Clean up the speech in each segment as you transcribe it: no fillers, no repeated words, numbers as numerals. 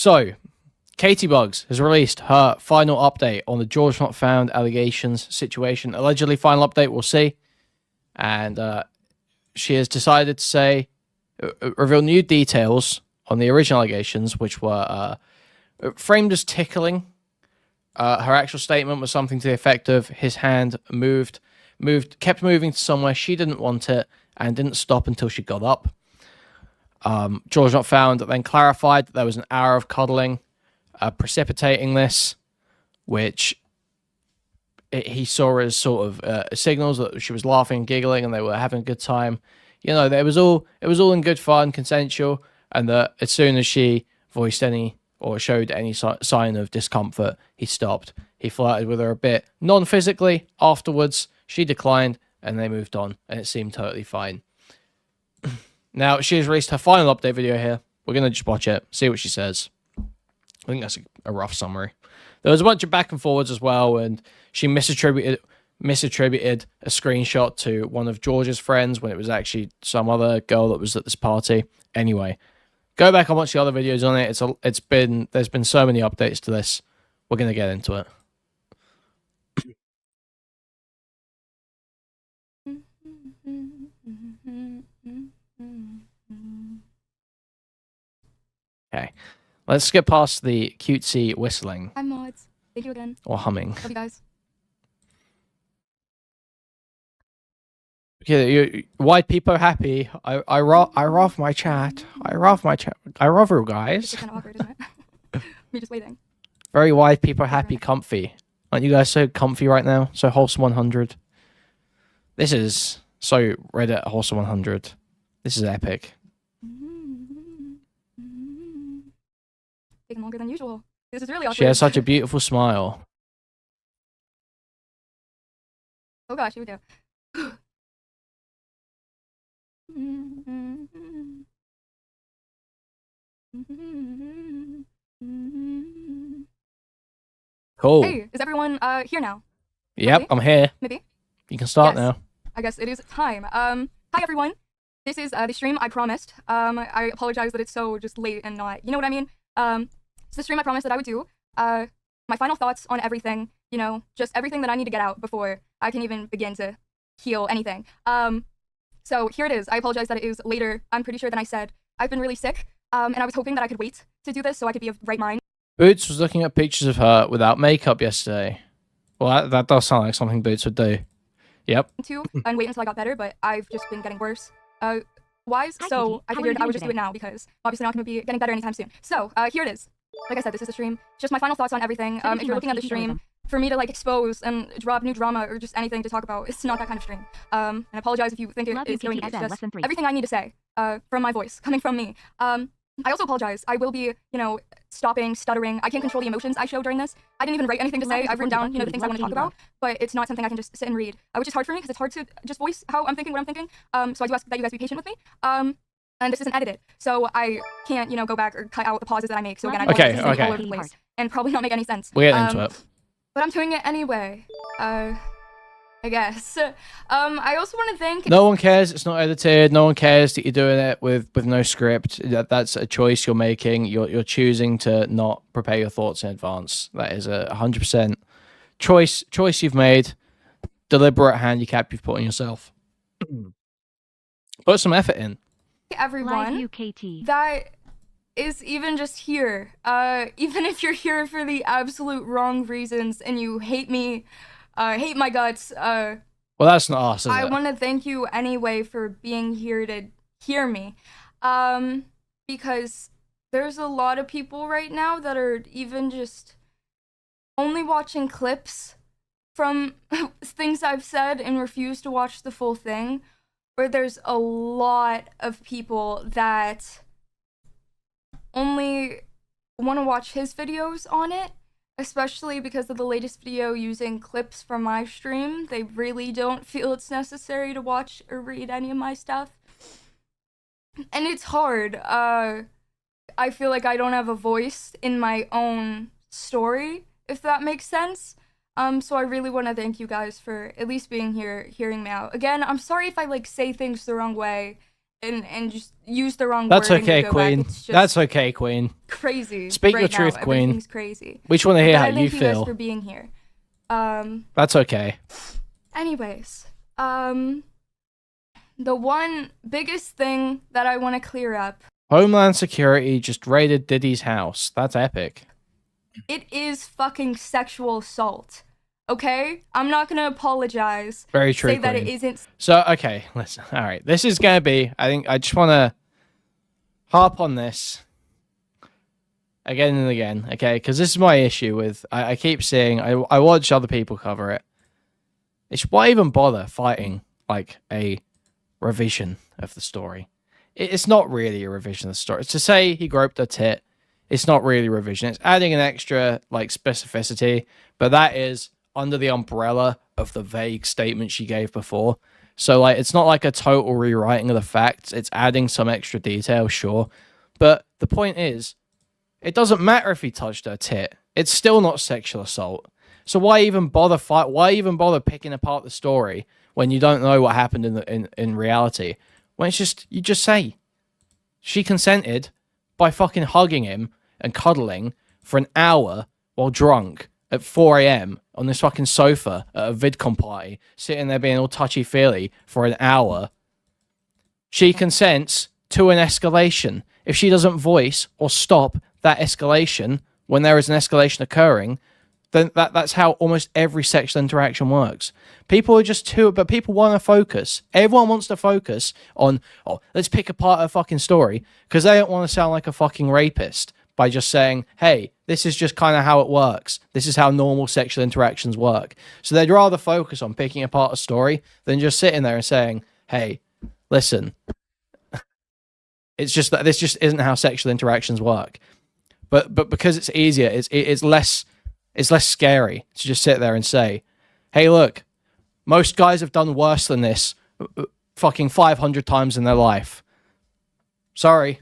So, Caitibugzz has released her final update on the GeorgeNotFound allegations situation. Allegedly, final update, we'll see. And she has decided to say, reveal new details on the original allegations, which were framed as tickling. Her actual statement was something to the effect of his hand kept moving to somewhere she didn't want it, and didn't stop until she got up. GeorgeNotFound then clarified that there was an hour of cuddling precipitating this, which he saw as sort of signals that she was laughing and giggling and they were having a good time. You know, it was all in good fun, consensual, and that as soon as she voiced any or showed any sign of discomfort, he stopped. He flirted with her a bit, non-physically. Afterwards, she declined, and they moved on, and it seemed totally fine. Now, she has released her final update video here. We're going to just watch it, see what she says. I think that's a rough summary. There was a bunch of back and forwards as well, and she misattributed a screenshot to one of George's friends when it was actually some other girl that was at this party. Anyway, go back and watch the other videos on it. There's been so many updates to this. We're going to get into it. Okay, let's skip past the cutesy whistling. Hi, mods. Thank you again. Or humming. Love you guys. Okay, white people happy. I love my chat. I love you guys. It's kind of awkward, isn't it? Me just waiting. Very white people happy, comfy. Aren't you guys so comfy right now? So wholesome 100. This is so Reddit wholesome 100. This is epic. Taking longer than usual. This is really awkward. She has such a beautiful smile. Oh gosh, here we go. Cool. Hey, is everyone here now? Yep, I'm here. Maybe? You can start Yes. now. I guess it is time. Hi everyone. This is the stream I promised. I apologize that it's so just late and not, you know what I mean? It's the stream I promised that I would do. My final thoughts on everything, you know, just everything that I need to get out before I can even begin to heal anything. So here it is. I apologize that it is later, I'm pretty sure, than I said. I've been really sick, and I was hoping that I could wait to do this so I could be of right mind. Boots was looking at pictures of her without makeup yesterday. Well, that does sound like something Boots would do. Yep. And wait until I got better, but I've just been getting worse. Wise, so I figured I would just do it now because obviously not going to be getting better anytime soon. So, here it is. Like I said, this is the stream. Just my final thoughts on everything. If you're looking at the stream, for me to like expose and drop new drama or just anything to talk about, it's not that kind of stream. And I apologize if you think it is going to be. It's just everything I need to say from my voice, coming from me. I also apologize. I will be, you know, stopping, stuttering. I can't control the emotions I show during this. I didn't even write anything to say. I've written down, you know, the things I want to talk about, but it's not something I can just sit and read, which is hard for me because it's hard to just voice how I'm thinking, what I'm thinking. So I do ask that you guys be patient with me. And this isn't edited, so I can't, you know, go back or cut out the pauses that I make. So again, I don't want to say all over the place and probably not make any sense. We'll get into it. But I'm doing it anyway. I guess. I also want to thank. No one cares. It's not edited. No one cares that you're doing it with no script. That's a choice you're making. You're choosing to not prepare your thoughts in advance. That is a 100% choice you've made. Deliberate handicap you've put on yourself. Put some effort in. Everyone that is even just here. Even if you're here for the absolute wrong reasons and you hate me. Hate my guts. Well, that's not us, is I it? want to thank you anyway for being here to hear me. Because there's a lot of people right now that are even just only watching clips from things I've said and refuse to watch the full thing. Or there's a lot of people that only want to watch his videos on it. Especially because of the latest video using clips from my stream. They really don't feel it's necessary to watch or read any of my stuff. And it's hard. I feel like I don't have a voice in my own story, if that makes sense. So I really want to thank you guys for at least being here, hearing me out. Again, I'm sorry if I like say things the wrong way and just use the wrong That's word. And okay, you go back. Queen. It's just That's okay, Queen. crazy. Speak right your truth, now. Queen. Everything's crazy. We just want to hear But how I you thank you guys feel. for being here. That's okay. Anyways, the one biggest thing that I want to clear up. Homeland Security just raided Diddy's house. That's epic. It is fucking sexual assault. Okay? I'm not gonna apologize. Very true, Say that it Queen. isn't. So, okay, listen. All right, this is gonna be. I think I just want to harp on this again and again, okay? Because this is my issue with. I keep seeing. I watch other people cover it. It's why even bother fighting like a revision of the story? It's not really a revision of the story. It's to say he groped her tit. It's not really revision. It's adding an extra like specificity, but that is under the umbrella of the vague statement she gave before. So like it's not like a total rewriting of the facts. It's adding some extra detail, sure. But the point is, it doesn't matter if he touched her tit. It's still not sexual assault. So why even bother fight? Why even bother picking apart the story when you don't know what happened in reality? When it's just you just say she consented by fucking hugging him and cuddling for an hour while drunk at 4 a.m. on this fucking sofa at a VidCon party, sitting there being all touchy-feely for an hour. She consents to an escalation. If she doesn't voice or stop that escalation when there is an escalation occurring, then that's how almost every sexual interaction works. People are just but people want to focus. Everyone wants to focus on, let's pick apart a fucking story, because they don't want to sound like a fucking rapist by just saying, hey, this is just kind of how it works. This is how normal sexual interactions work. So they'd rather focus on picking apart a story than just sitting there and saying, hey, listen, it's just that this just isn't how sexual interactions work. But because it's easier, it's less scary to just sit there and say, hey, look, most guys have done worse than this fucking 500 times in their life. Sorry.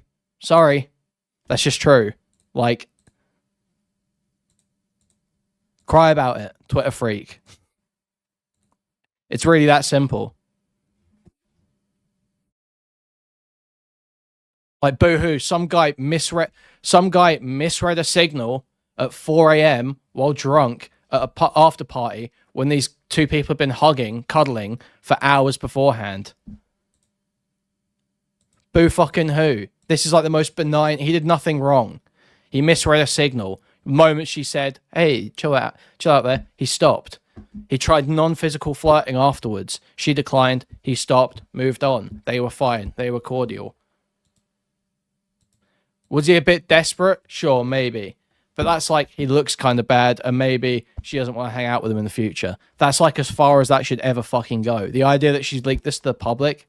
That's just true. Like, cry about it, Twitter freak. It's really that simple. Like, boo-hoo, some guy misread a signal at 4 a.m. while drunk at a after party when these two people have been hugging, cuddling for hours beforehand. Boo fucking who? This is like the most benign. He did nothing wrong. He misread a signal. The moment she said, hey, chill out there, he stopped. He tried non-physical flirting afterwards. She declined. He stopped, moved on. They were fine. They were cordial. Was he a bit desperate? Sure, maybe. But that's like, he looks kind of bad, and maybe she doesn't want to hang out with him in the future. That's like as far as that should ever fucking go. The idea that she's leaked this to the public,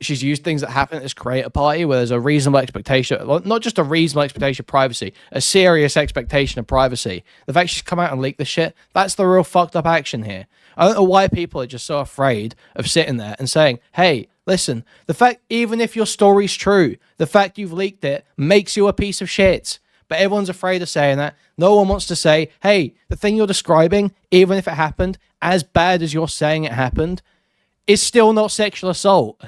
she's used things that happen at this creator party where there's a reasonable expectation, not just a reasonable expectation of privacy, a serious expectation of privacy. The fact she's come out and leaked the shit, that's the real fucked up action here. I don't know why people are just so afraid of sitting there and saying, hey, listen, the fact, even if your story's true, the fact you've leaked it makes you a piece of shit. But everyone's afraid of saying that. No one wants to say, hey, the thing you're describing, even if it happened, as bad as you're saying it happened, is still not sexual assault.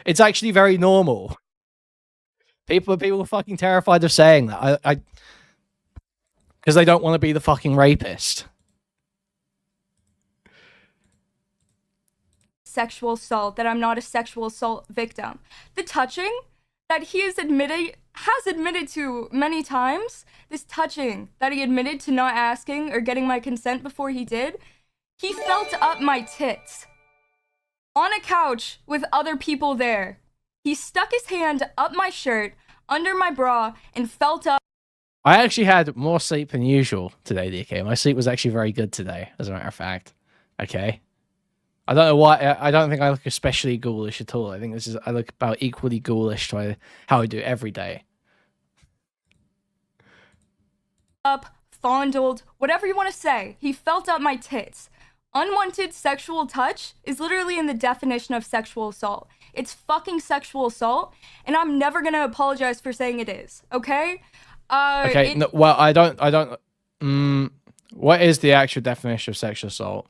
It's actually very normal. People are fucking terrified of saying that. Because they don't want to be the fucking rapist. Sexual assault, that I'm not a sexual assault victim. The touching that he has admitted to many times, this touching that he admitted to not asking or getting my consent before he did, he felt up my tits on a couch with other people there. He stuck his hand up my shirt, under my bra, and felt up. I actually had more sleep than usual today, DK. My sleep was actually very good today, as a matter of fact. Okay. I don't know why. I don't think I look especially ghoulish at all. I think I look about equally ghoulish to how I do every day. Up, fondled, whatever you want to say. He felt up my tits. Unwanted sexual touch is literally in the definition of sexual assault. It's fucking sexual assault, and I'm never gonna apologize for saying it is. Okay? Okay. No, well, I don't. What is the actual definition of sexual assault?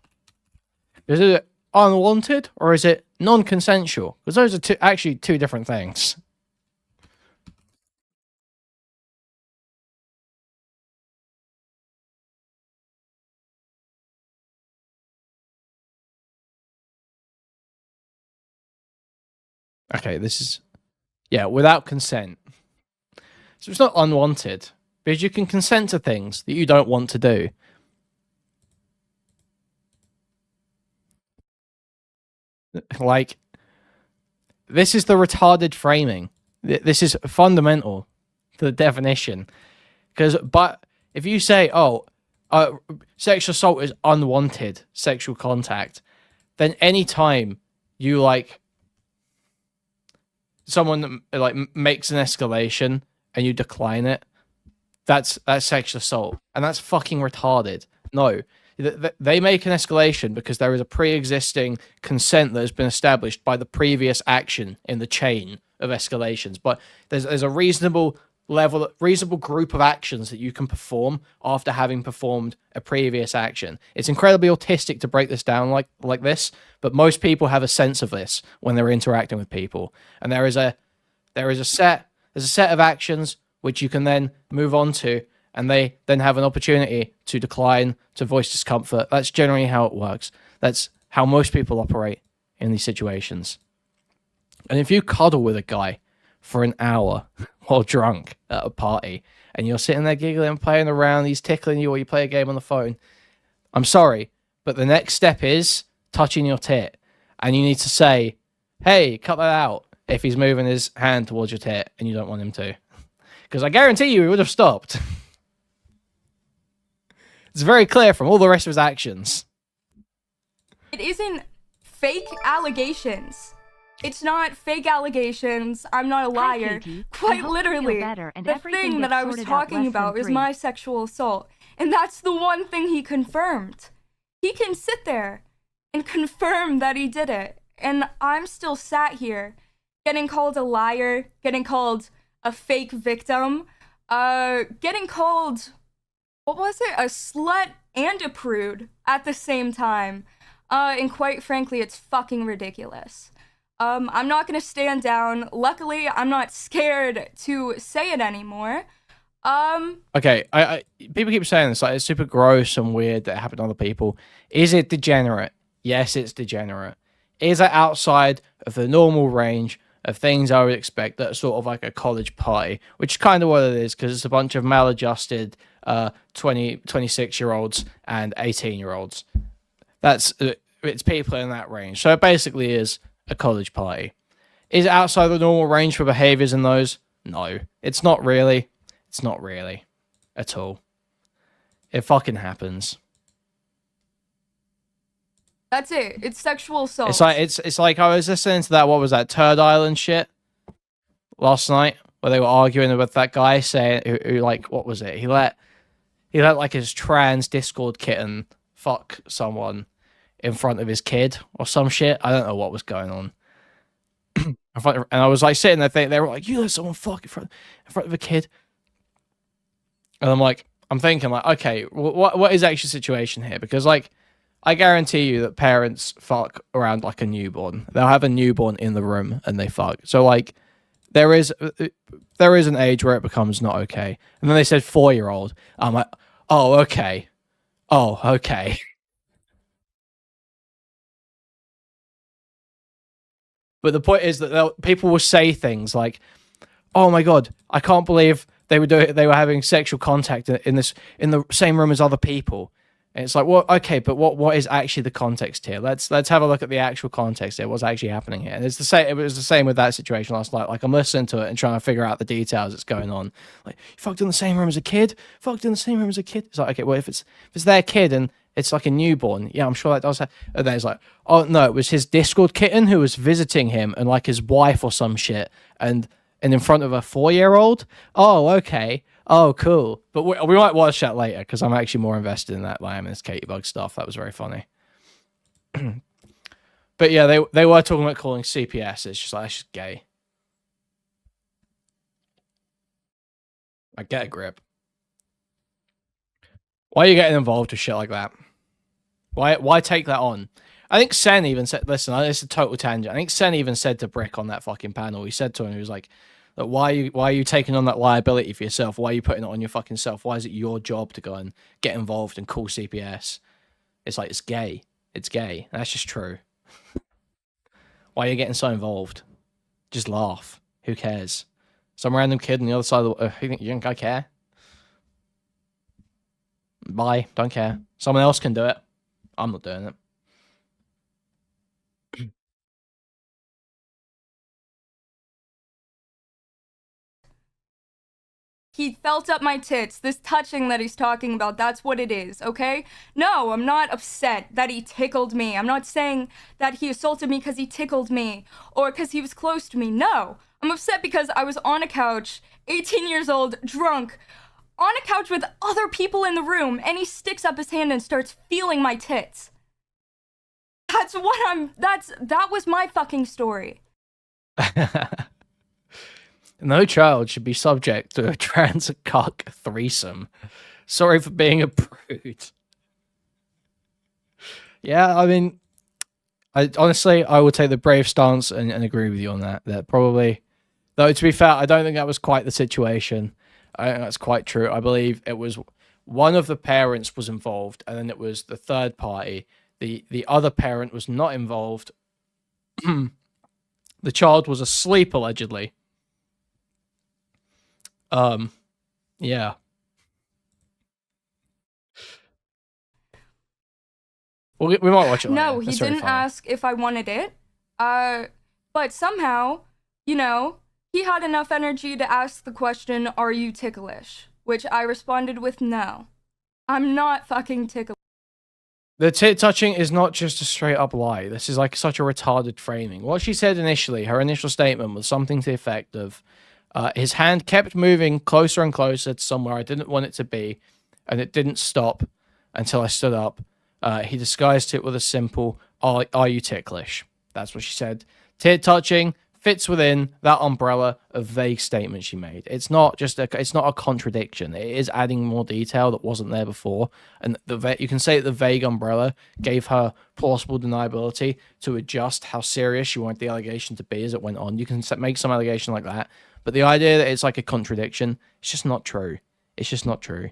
Is it unwanted or is it non-consensual, because those are actually two different things. Okay, this is, yeah, without consent. So it's not unwanted, because you can consent to things that you don't want to do. Like, this is the retarded framing. This is fundamental to the definition. But if you say, oh, sexual assault is unwanted sexual contact, then anytime you like someone like makes an escalation and you decline it, that's sexual assault, and that's fucking retarded. No, they make an escalation because there is a pre-existing consent that has been established by the previous action in the chain of escalations. But there's a reasonable group of actions that you can perform after having performed a previous action. It's incredibly autistic to break this down like this, but most people have a sense of this when they're interacting with people. And there's a set of actions which you can then move on to, and they then have an opportunity to decline, to voice discomfort. That's generally how it works. That's how most people operate in these situations. And if you cuddle with a guy for an hour while drunk at a party, and you're sitting there giggling, playing around, he's tickling you, or you play a game on the phone, I'm sorry, but the next step is touching your tit. And you need to say, hey, cut that out, if he's moving his hand towards your tit and you don't want him to. Because I guarantee you he would have stopped. It's very clear from all the rest of his actions. It isn't fake allegations. It's not fake allegations. I'm not a liar. Quite literally, the thing that I was talking about is my sexual assault. And that's the one thing he confirmed. He can sit there and confirm that he did it. And I'm still sat here getting called a liar, getting called a fake victim, getting called, what was it? A slut and a prude at the same time. And quite frankly, it's fucking ridiculous. I'm not gonna stand down. Luckily, I'm not scared to say it anymore. Okay, people keep saying this, like, it's super gross and weird that it happened to other people. Is it degenerate? Yes, it's degenerate. Is it outside of the normal range of things I would expect at sort of like a college party, which is kind of what it is, because it's a bunch of maladjusted 26-year-olds and 18-year-olds. It's people in that range. So it basically is a college party. Is it outside the normal range for behaviors in those? No, it's not really. It's not really at all. It fucking happens. That's it. It's sexual assault. It's like I was listening to that, what was that, Turd Island shit last night, where they were arguing with that guy saying who like, what was it? He let like his trans Discord kitten fuck someone in front of his kid or some shit. I don't know what was going on. And I was like sitting there thinking, they were like, you let someone fuck in front of a kid. And I'm thinking like, okay, what is actually the situation here? Because like, I guarantee you that parents fuck around like a newborn. They'll have a newborn in the room and they fuck. So like, there is an age where it becomes not okay. And then they said 4-year-old. I'm like, oh, okay. Oh, okay. But the point is that people will say things like, oh my God, I can't believe they were having sexual contact in the same room as other people. And it's like, well, okay, but what is actually the context here? Let's have a look at the actual context here. What's actually happening here? And it's the same. It was the same with that situation last night. Like, I'm listening to it and trying to figure out the details that's going on. Like, you fucked in the same room as a kid. Fucked in the same room as a kid. It's like, okay, well, if it's their kid and it's like a newborn, yeah, I'm sure that does. And then it's like, oh no, it was his Discord kitten who was visiting him and like his wife or some shit, and in front of a 4-year-old. Oh, okay. Oh, cool. But we might watch that later because I'm actually more invested in that than I am in this Caitibugzz stuff. That was very funny. But yeah, they were talking about calling CPS. It's just like, that's just gay. Like, get a grip. Why are you getting involved with shit like that? Why take that on? I think Sen even said, listen, it's a total tangent. I think Sen even said to Brick on that fucking panel, he said to him, he was like, why are you taking on that liability for yourself? Why are you putting it on your fucking self? Why is it your job to go and get involved and call CPS? It's like, it's gay. It's gay. That's just true. Why are you getting so involved? Just laugh. Who cares? Some random kid on the other side of the... you think I care? Bye. Don't care. Someone else can do it. I'm not doing it. He felt up my tits. This touching that he's talking about, that's what it is, okay? No, I'm not upset that he tickled me. I'm not saying that he assaulted me because he tickled me or because he was close to me. No, I'm upset because I was on a couch, 18 years old, drunk, on a couch with other people in the room, and he sticks up his hand and starts feeling my tits. That was my fucking story. No child should be subject to a trans cock threesome. Sorry for being a prude. Yeah, I mean, honestly, I would take the brave stance and agree with you on that. That probably, though, to be fair, I don't think that was quite the situation. I think that's quite true. I believe it was one of the parents was involved, and then it was the third party. The other parent was not involved. The child was asleep, allegedly. Yeah. Well, we might watch it later. No, he didn't ask if I wanted it. But somehow, you know, he had enough energy to ask the question, "Are you ticklish?" Which I responded with no. I'm not fucking ticklish. The tit touching is not just a straight up lie. This is like such a retarded framing. What she said initially, her initial statement was something to the effect of, his hand kept moving closer and closer to somewhere I didn't want it to be, and it didn't stop until I stood up. He disguised it with a simple, are you ticklish? That's what she said. Tit touching fits within that umbrella of vague statement she made. It's not a contradiction. It is adding more detail that wasn't there before. And you can say that the vague umbrella gave her plausible deniability to adjust how serious she wanted the allegation to be as it went on. You can make some allegation like that. But the idea that it's like a contradiction, it's just not true. It's just not true.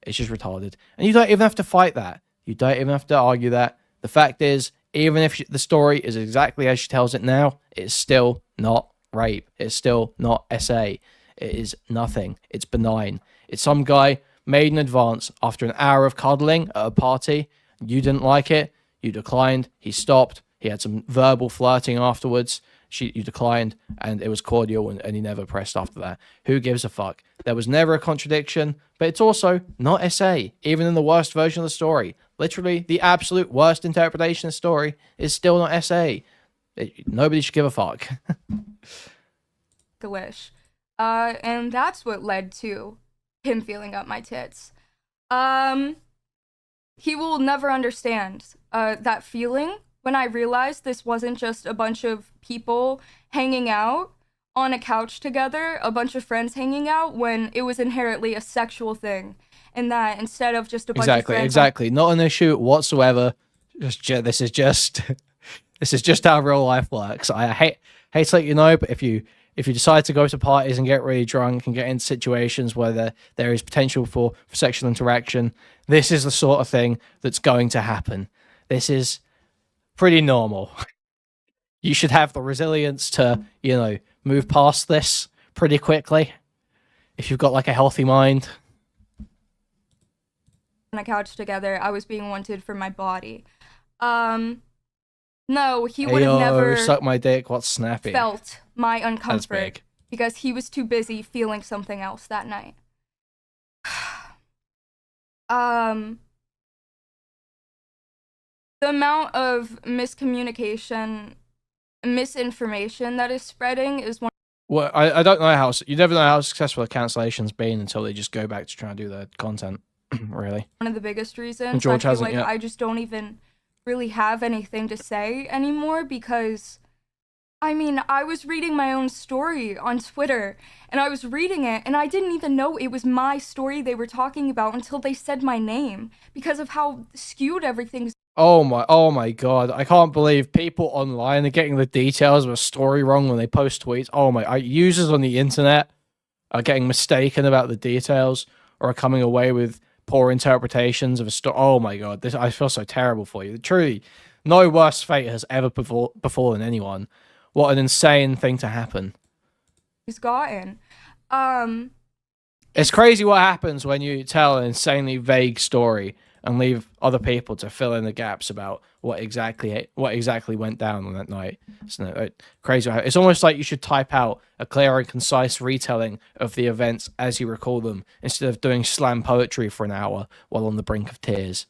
It's just retarded. And you don't even have to fight that. You don't even have to argue that. The fact is, even if the story is exactly as she tells it now, it's still not rape. It's still not SA. It is nothing. It's benign. It's some guy made in advance after an hour of cuddling at a party. You didn't like it. You declined. He stopped. He had some verbal flirting afterwards. You declined, and it was cordial, and he never pressed after that. Who gives a fuck? There was never a contradiction, but it's also not SA, even in the worst version of the story. Literally, the absolute worst interpretation of the story is still not SA. Nobody should give a fuck. Delish. And that's what led to him feeling up my tits. He will never understand that feeling when I realized this wasn't just a bunch of people hanging out on a couch together, a bunch of friends hanging out, when it was inherently a sexual thing. And that instead of just a bunch of friends... Exactly. Not an issue whatsoever. This is just how real life works. I hate to let you know, but if you decide to go to parties and get really drunk and get into situations where there is potential for sexual interaction, this is the sort of thing that's going to happen. This is pretty normal. You should have the resilience to, move past this pretty quickly if you've got like a healthy mind. On a couch together, I was being wanted for my body. No, he would have never suck my dick. What's snappy? Felt my uncomfort. That's big. Because he was too busy feeling something else that night. The amount of misinformation that is spreading is one. Well, I don't know how you never know how successful a cancellation's been until they just go back to trying to do their content. Really, one of the biggest reasons. And George hasn't yet. I just don't even really have anything to say anymore because, I mean, I was reading my own story on Twitter and I was reading it and I didn't even know it was my story they were talking about until they said my name because of how skewed everything's. Oh my God. I can't believe people online are getting the details of a story wrong when they post tweets. Oh my, users on the internet are getting mistaken about the details or are coming away with poor interpretations of a story. Oh my God, I feel so terrible for you. Truly, no worse fate has ever befallen anyone. What an insane thing to happen. He's gotten. It's crazy what happens when you tell an insanely vague story and leave other people to fill in the gaps about what exactly went down on that night. It's crazy. It's almost like you should type out a clear and concise retelling of the events as you recall them, instead of doing slam poetry for an hour while on the brink of tears.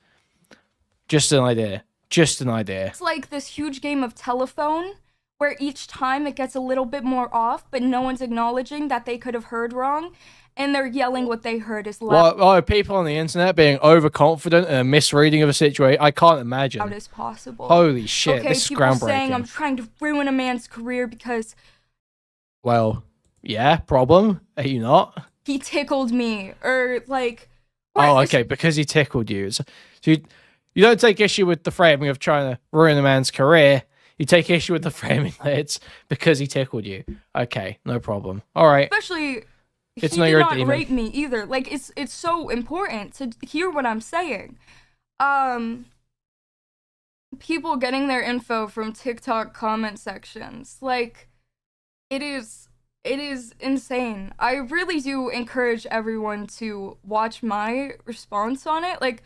Just an idea. Just an idea. It's like this huge game of telephone where each time it gets a little bit more off, but no one's acknowledging that they could have heard wrong. And they're yelling what they heard is loud. Well, people on the internet being overconfident and a misreading of a situation, I can't imagine. Loud as possible. Holy shit, okay, this is people groundbreaking. saying I'm trying to ruin a man's career because... Well, yeah, problem. Are you not? He tickled me, or like... Oh, okay, because he tickled you. So you don't take issue with the framing of trying to ruin a man's career. You take issue with the framing that it's because he tickled you. Okay, no problem. All right. Especially... It's he not did your not demon. rape me either. Like, it's so important to hear what I'm saying. People getting their info from TikTok comment sections. Like, it is insane. I really do encourage everyone to watch my response on it. Like,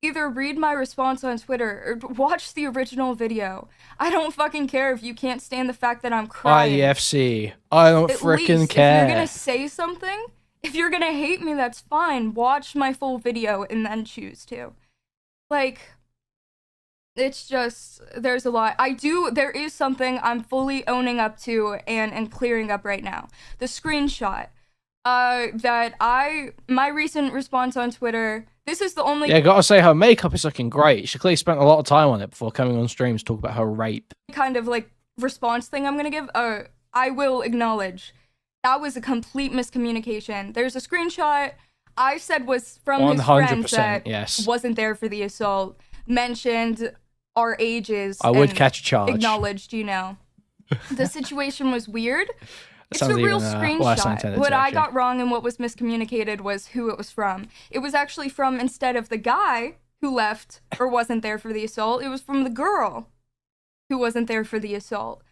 either read my response on Twitter or watch the original video. I don't fucking care if you can't stand the fact that I'm crying. IFC. I don't freaking care. If you're gonna say something, if you're gonna hate me, that's fine. Watch my full video and then choose to. Like, it's just, there's a lot. There is something I'm fully owning up to and clearing up right now. The screenshot. My recent response on Twitter, this is the only... Yeah, gotta say, her makeup is looking great. She clearly spent a lot of time on it before coming on stream to talk about her rape. Kind of, like, response thing I'm gonna give. I will acknowledge that was a complete miscommunication. There's a screenshot I said was from his friend that yes. wasn't there for the assault, mentioned our ages. I would catch a charge. Acknowledged, the situation was weird. It's a Sounds real even, screenshot. What I got wrong and what was miscommunicated was who it was from. It was actually from, instead of the guy who left or wasn't there for the assault, it was from the girl who wasn't there for the assault.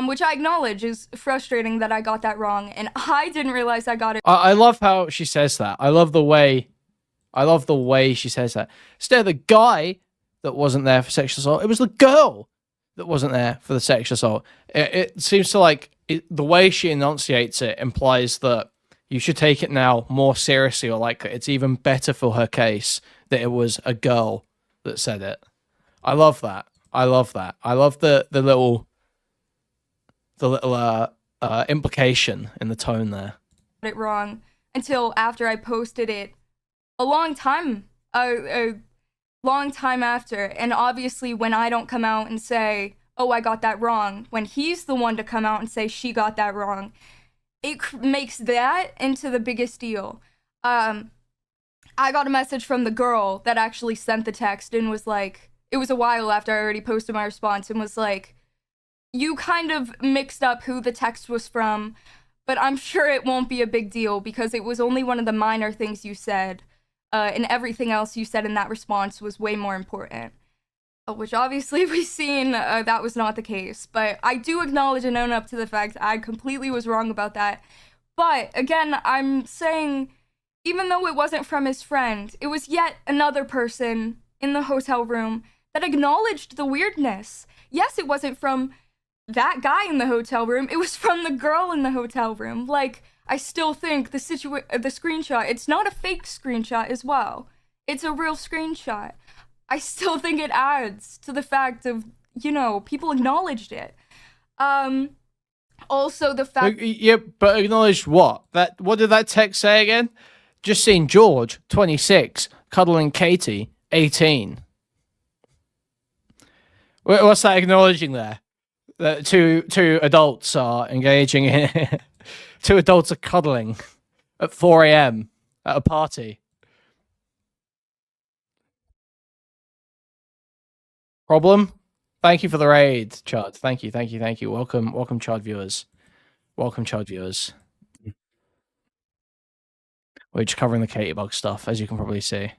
Which I acknowledge is frustrating that I got that wrong, and I didn't realize I got it. I love how she says that. I love the way she says that. Instead of the guy that wasn't there for sexual assault, it was the girl that wasn't there for the sexual assault. It seems to like... the way she enunciates it implies that you should take it now more seriously, or like it's even better for her case that it was a girl that said it. I love that. I love that. I love the little implication in the tone there. It wrong until after I posted it a long time after, and obviously when I don't come out and say, oh, I got that wrong, when he's the one to come out and say she got that wrong, it makes that into the biggest deal. I got a message from the girl that actually sent the text and was like, it was a while after I already posted my response, and was like, you kind of mixed up who the text was from, but I'm sure it won't be a big deal because it was only one of the minor things you said, and everything else you said in that response was way more important. Which obviously we've seen that was not the case, but I do acknowledge and own up to the fact I completely was wrong about that. But again, I'm saying, even though it wasn't from his friend, it was yet another person in the hotel room that acknowledged the weirdness. Yes, it wasn't from that guy in the hotel room, it was from the girl in the hotel room. Like, I still think the screenshot, it's not a fake screenshot as well. It's a real screenshot. I still think it adds to the fact of, people acknowledged it. Also the fact... Yeah, but acknowledged what? What did that text say again? Just seen George, 26, cuddling Katie, 18. What's that acknowledging there? That two adults are engaging in... two adults are cuddling at 4 a.m. at a party. Problem? Thank you for the raid, Chud. Thank you, thank you, thank you. Welcome, welcome, Chud viewers. Welcome, Chud viewers. We're just covering the Caitibugzz stuff, as you can probably see.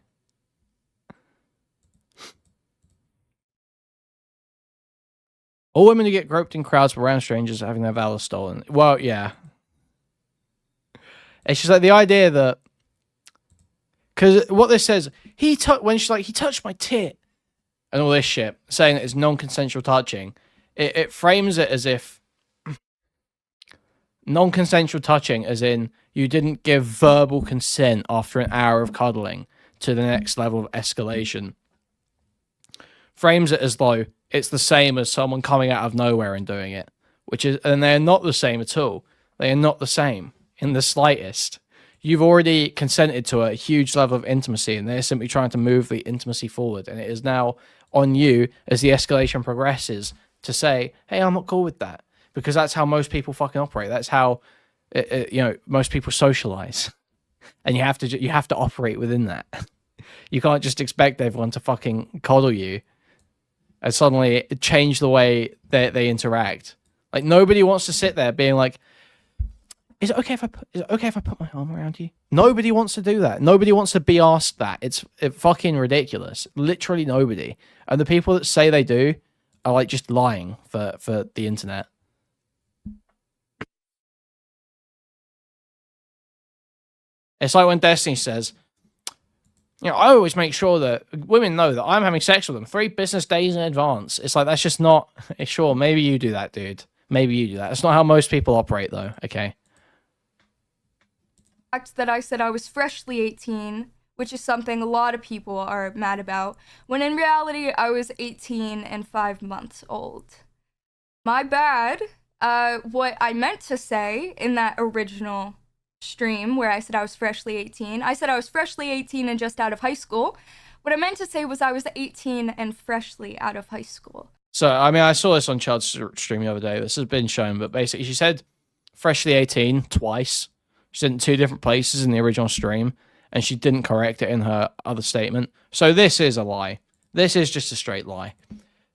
All women who get groped in crowds by random strangers having their valor stolen. Well, yeah. It's just like the idea that, because what this says, when she's like, he touched my tit, and all this shit, saying that it's non-consensual touching, it frames it as if non-consensual touching, as in you didn't give verbal consent after an hour of cuddling to the next level of escalation. Frames it as though it's the same as someone coming out of nowhere and doing it, and they're not the same at all. They are not the same in the slightest. You've already consented to a huge level of intimacy, and they're simply trying to move the intimacy forward. And it is now on you as the escalation progresses to say, "Hey, I'm not cool with that," because that's how most people fucking operate. That's how most people socialize, and you have to operate within that. You can't just expect everyone to fucking coddle you and suddenly change the way they interact. Like, nobody wants to sit there being like, is it okay if I put my arm around you? Nobody wants to do that. Nobody wants to be asked that. It's fucking ridiculous. Literally nobody. And the people that say they do are like just lying for the internet. It's like when Destiny says, I always make sure that women know that I'm having sex with them 3 business days in advance. It's like, that's just not... Sure, maybe you do that, dude. Maybe you do that. That's not how most people operate, though, okay? That I said I was freshly 18, which is something a lot of people are mad about, when in reality I was 18 and 5 months old. My bad. What I meant to say in that original stream where I said I was freshly 18, I said I was freshly 18 and just out of high school. What I meant to say was I was 18 and freshly out of high school. So, I mean, I saw this on Chad's stream the other day. This has been shown, but basically she said freshly 18 twice. She said in 2 different places in the original stream, and she didn't correct it in her other statement. So this is a lie. This is just a straight lie.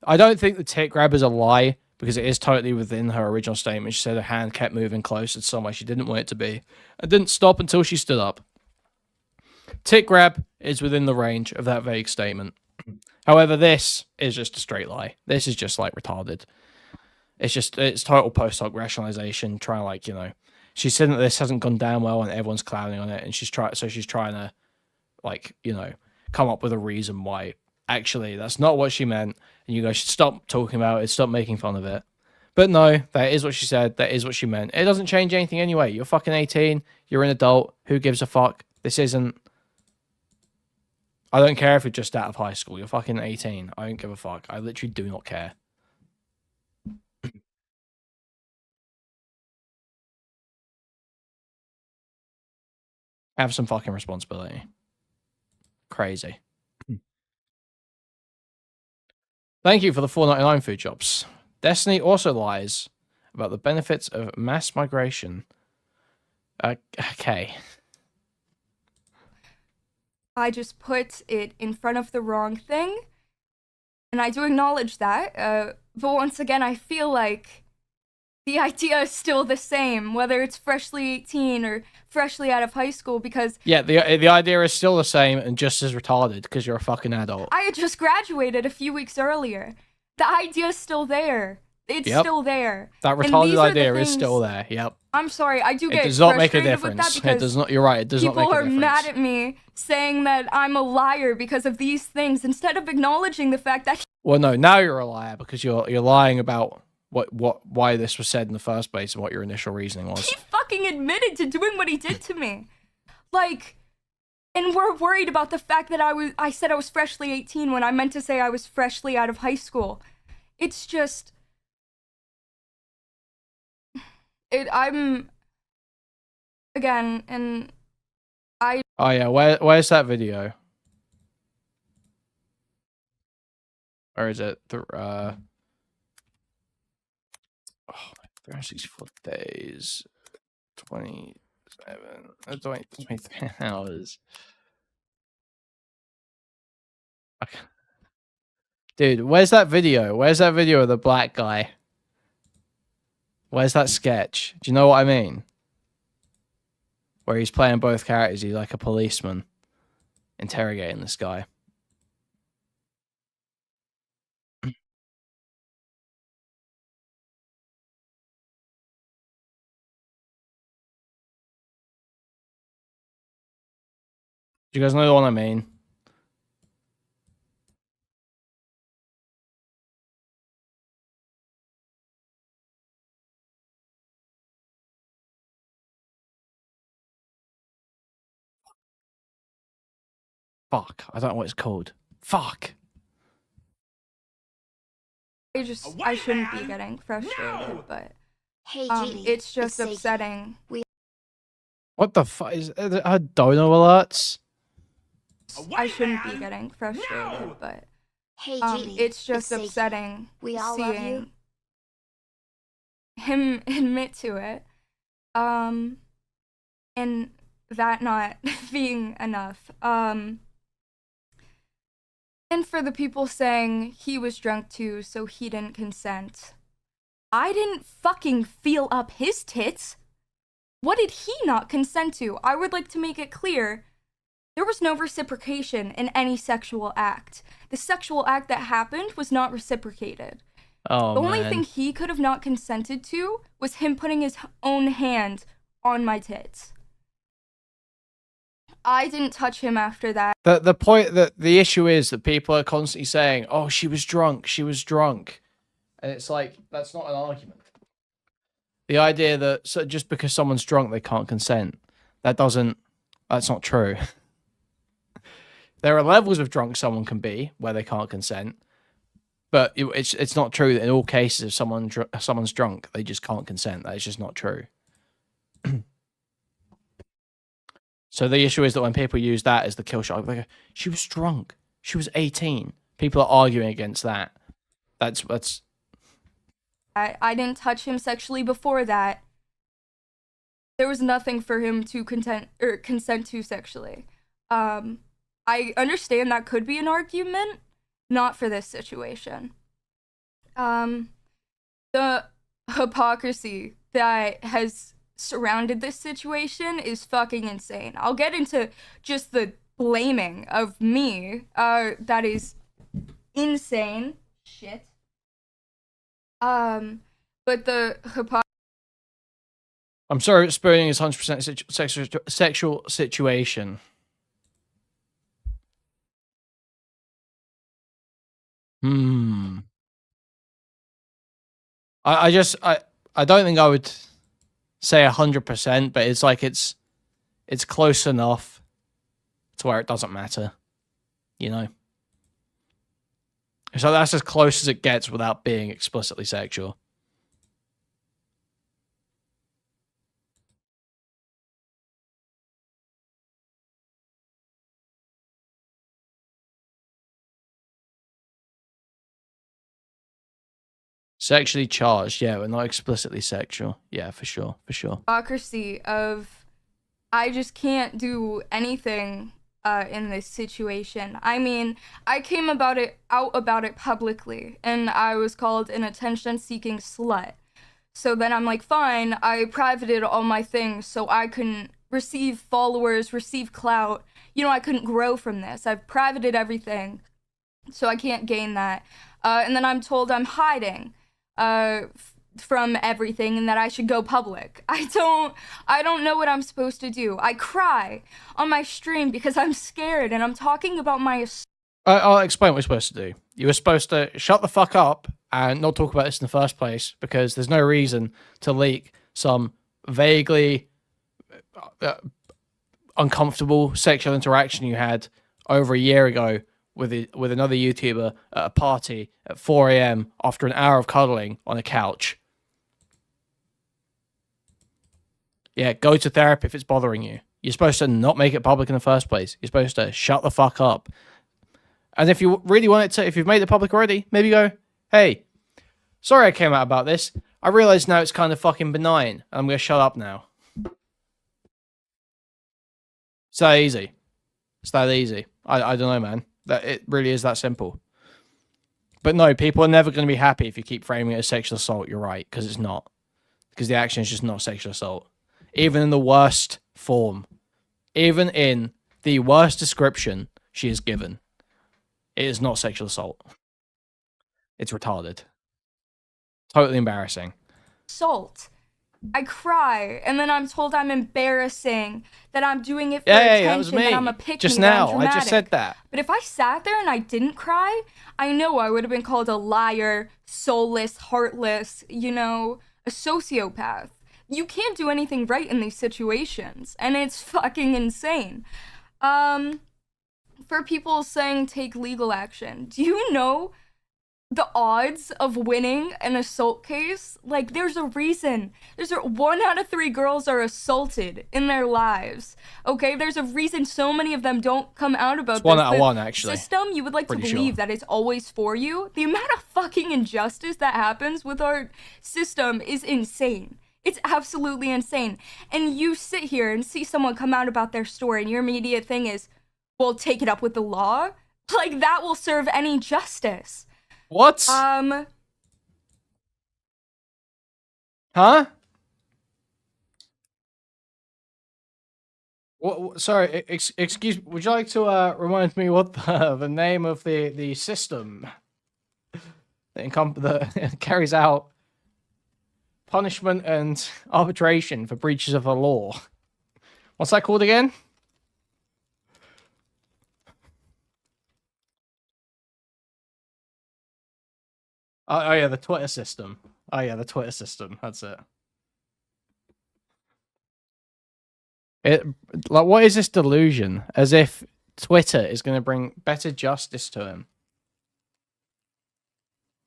I don't think the tit grab is a lie, because it is totally within her original statement. She said her hand kept moving closer to somewhere she didn't want it to be. It didn't stop until she stood up. Tit grab is within the range of that vague statement. However, this is just a straight lie. This is just like retarded. It's total post hoc rationalization, trying to she's saying that this hasn't gone down well and everyone's clowning on it, and she's trying to come up with a reason why actually that's not what she meant, and you guys should stop talking about it, stop making fun of it. But no, that is what she said, that is what she meant. It doesn't change anything anyway. You're fucking 18, you're an adult, who gives a fuck? This isn't... I don't care if you're just out of high school, you're fucking 18. I don't give a fuck. I literally do not care. Have some fucking responsibility. Crazy. Thank you for the $4.99 food shops. Destiny also lies about the benefits of mass migration. Okay. I just put it in front of the wrong thing, and I do acknowledge that, but once again, I feel like the idea is still the same, whether it's freshly 18 or freshly out of high school, because... Yeah, the idea is still the same and just as retarded, because you're a fucking adult. I had just graduated a few weeks earlier. The idea is still there. It's still there. That retarded idea is still there, yep. I'm sorry, I do get frustrated. It does not make a with that difference. because It does not, you're right, it does not make a difference. People are mad at me, saying that I'm a liar because of these things, instead of acknowledging the fact that... Well, no, now you're a liar, because you're lying about why this was said in the first place and what your initial reasoning was. He fucking admitted to doing what he did to me. Like, and we're worried about the fact that I said I was freshly 18 when I meant to say I was freshly out of high school. It's just... I'm... Again, and I... Oh yeah, where's that video? Where is it? 364 days, 23 hours. Okay. Dude, where's that video? Where's that video of the black guy? Where's that sketch? Do you know what I mean? Where he's playing both characters. He's like a policeman interrogating this guy. Do you guys know the one I mean? Fuck. I don't know what it's called. Fuck. I shouldn't be getting frustrated, but Hey, Judy, it's just Sadie. upsetting. What the fuck is dono alerts? I shouldn't be getting frustrated, but Hey, Judy, it's just Sadie. upsetting We all love seeing you. him admit to it, and that not being enough. And for the people saying he was drunk too, so he didn't consent. I didn't fucking feel up his tits. What did he not consent to? I would like to make it clear. There was no reciprocation in any sexual act. The sexual act that happened was not reciprocated. Oh, The only man. thing he could have not consented to was him putting his own hand on my tits. I didn't touch him after that. The point that the issue is that people are constantly saying, "Oh, she was drunk. She was drunk," and it's like that's not an argument. The idea that just because someone's drunk they can't consent, that's not true. There are levels of drunk someone can be where they can't consent, but it's not true that in all cases if someone's drunk they just can't consent. That is just not true. So the issue is that when people use that as the kill shot, like, she was drunk. She was 18. People are arguing against that. That's I didn't touch him sexually before that. There was nothing for him to consent to sexually. I understand that could be an argument, not for this situation. The hypocrisy that has surrounded this situation is fucking insane. I'll get into just the blaming of me. That is insane. Shit. But the I'm sorry, it's spoiling his 100% sexual situation. I don't think I would say 100%, but it's like it's close enough to where it doesn't matter, you know. So that's as close as it gets without being explicitly sexual. Sexually charged, yeah, but not explicitly sexual. Yeah, for sure, for sure. hypocrisy of I just can't do anything in this situation. I mean, I came out about it publicly, and I was called an attention-seeking slut. So then I'm like, fine, I privated all my things so I couldn't receive followers, receive clout. You know, I couldn't grow from this. I've privated everything, so I can't gain that. And then I'm told I'm hiding from everything and that I should go public. I don't know what I'm supposed to do. I cry on my stream because I'm scared and I'm talking about my I'll explain what you're supposed to do. You were supposed to shut the fuck up and not talk about this in the first place because there's no reason to leak some vaguely uncomfortable sexual interaction you had over a year ago with another YouTuber at a party at 4 a.m. after an hour of cuddling on a couch. Yeah, go to therapy if it's bothering you. You're supposed to not make it public in the first place. You're supposed to shut the fuck up. And if you really want it to, if you've made it public already, maybe go, hey, sorry I came out about this. I realize now it's kind of fucking benign. I'm going to shut up now. It's that easy. It's that easy. I don't know, man. That it really is that simple. But no, people are never going to be happy if you keep framing it as sexual assault. You're right, because it's not. Because the action is just not sexual assault. Even in the worst form. Even in the worst description she is given. It is not sexual assault. It's retarded. Totally embarrassing. Assault. I cry, and then I'm told I'm embarrassing, that I'm doing it for attention, that was me. that I'm a pick Just me, that I'm now, I just dramatic. said that. But if I sat there and I didn't cry, I know I would have been called a liar, soulless, heartless, you know, a sociopath. You can't do anything right in these situations, and it's fucking insane. For people saying take legal action, do you know the odds of winning an assault case? Like, there's a reason. 1 out of 3 girls are assaulted in their lives. Okay, there's a reason so many of them don't come out about It's 1 this. out of The 1, actually. System, you would like to Pretty believe sure. that it's always for you. The amount of fucking injustice that happens with our system is insane. It's absolutely insane. And you sit here and see someone come out about their story, and your immediate thing is, well, take it up with the law. Like, that will serve any justice. What? Huh? What, sorry, excuse me. Would you like to remind me what the name of the system that carries out punishment and arbitration for breaches of the law? What's that called again? Oh yeah, the Twitter system. Oh yeah, the Twitter system. That's it. Like, what is this delusion? As if Twitter is going to bring better justice to him.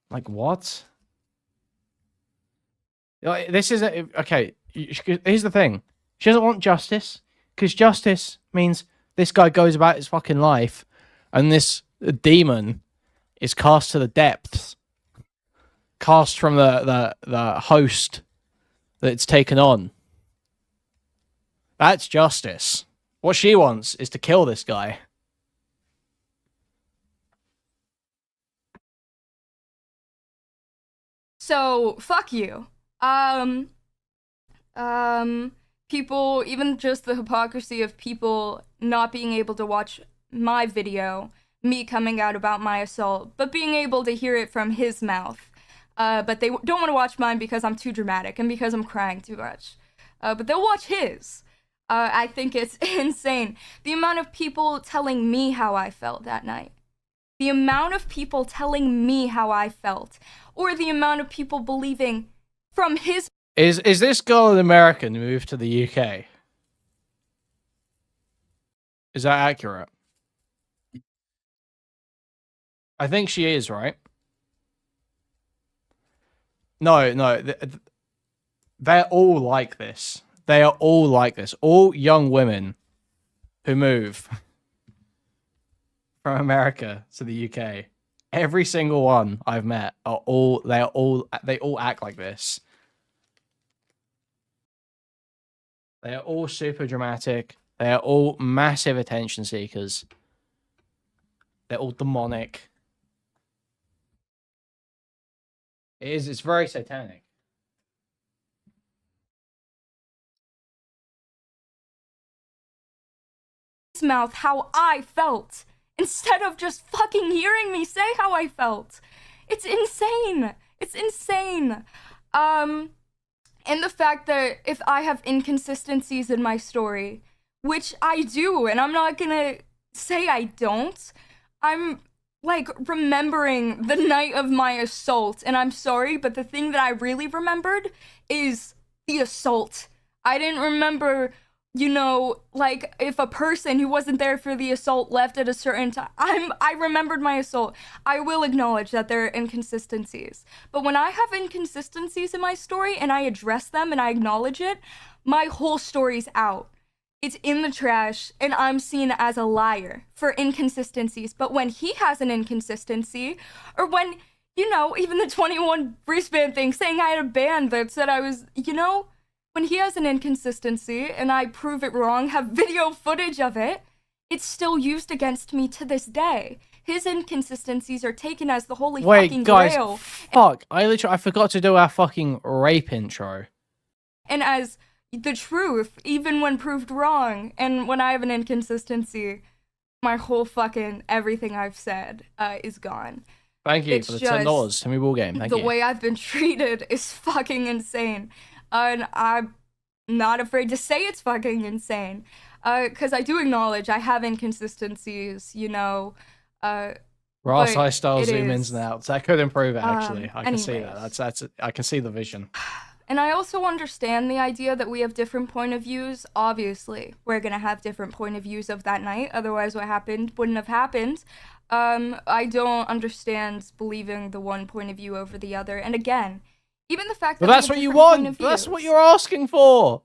Like, what? Like, this is okay. Here's the thing: she doesn't want justice because justice means this guy goes about his fucking life, and this demon is cast to the depths, cast from the host that it's taken on. That's justice. What she wants is to kill this guy. So, fuck you. People, even just the hypocrisy of people not being able to watch my video, me coming out about my assault, but being able to hear it from his mouth. But they don't want to watch mine because I'm too dramatic and because I'm crying too much. But they'll watch his. I think it's insane. The amount of people telling me how I felt that night. The amount of people telling me how I felt. Or the amount of people believing from his... Is this girl an American who moved to the UK? Is that accurate? I think she is, right? No, they're all like this. They are all like this. All young women who move from America to the UK, every single one I've met they all act like this. They are all super dramatic. They are all massive attention seekers. They're all demonic. It's very satanic. mouth how I felt instead of just fucking hearing me say how I felt. It's insane. It's insane. And the fact that if I have inconsistencies in my story, which I do, and I'm not gonna say I don't, I'm like remembering the night of my assault, and I'm sorry, but the thing that I really remembered is the assault. I didn't remember, you know, like if a person who wasn't there for the assault left at a certain time. I remembered my assault. I will acknowledge that there are inconsistencies. But when I have inconsistencies in my story and I address them and I acknowledge it, my whole story's out. It's in the trash and I'm seen as a liar for inconsistencies. But when he has an inconsistency, or when, you know, even the 21 wristband thing saying I had a band that said I was, you know, when he has an inconsistency and I prove it wrong, have video footage of it, it's still used against me to this day. His inconsistencies are taken as the holy Wait, fucking guys, grail. fuck. I forgot to do our fucking rape intro. And as the truth, even when proved wrong, and when I have an inconsistency, my whole fucking everything I've said is gone. Thank you It's for the just $10. Timmy Ball Game. Thank the you. way I've been treated is fucking insane. And I'm not afraid to say it's fucking insane. Because I do acknowledge I have inconsistencies, you know. Ross but high style it zoom is, ins and outs. That could improve it, actually. I can see that. anyways. That's I can see the vision. And I also understand the idea that we have different point of views. Obviously, we're gonna have different point of views of that night. Otherwise, what happened wouldn't have happened. I don't understand believing the one point of view over the other. And again, even the fact that But that's we what have you different point want. of That's what views, you're asking for.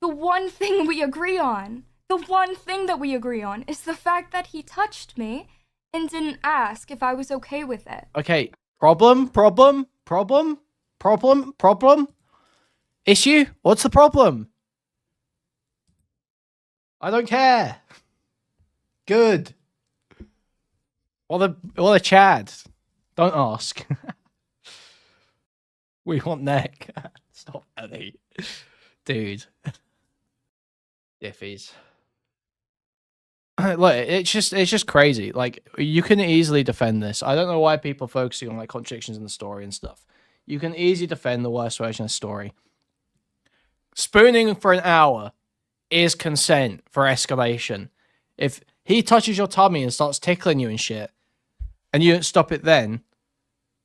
the one thing we agree on, the one thing that we agree on is the fact that he touched me and didn't ask if I was okay with it. Okay. Problem. Issue? What's the problem? I don't care. Good. Or the Chad. Don't ask. We want neck. Stop, Eddie. Dude. Diffies. Look, it's just crazy. Like, you can easily defend this. I don't know why people are focusing on like contradictions in the story and stuff. You can easily defend the worst version of the story. Spooning for an hour is consent for escalation. If he touches your tummy and starts tickling you and shit, and you don't stop it then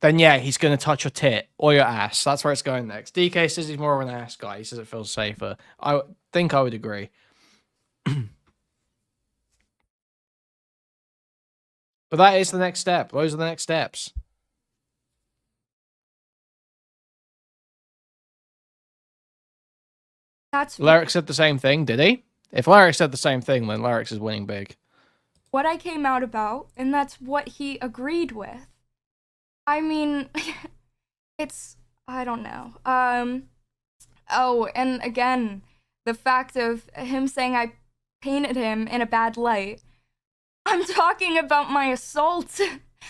yeah, he's going to touch your tit or your ass. That's where it's going next. DK says he's more of an ass guy. He says it feels safer. I think I would agree. But that is the next step. Those are the next steps. That's Lyric said the same thing, did he? If Lyric said the same thing, then Lyric is winning big. what I came out about, and that's what he agreed with. I mean, I don't know. Oh, and again, the fact of him saying I painted him in a bad light. I'm talking about my assault.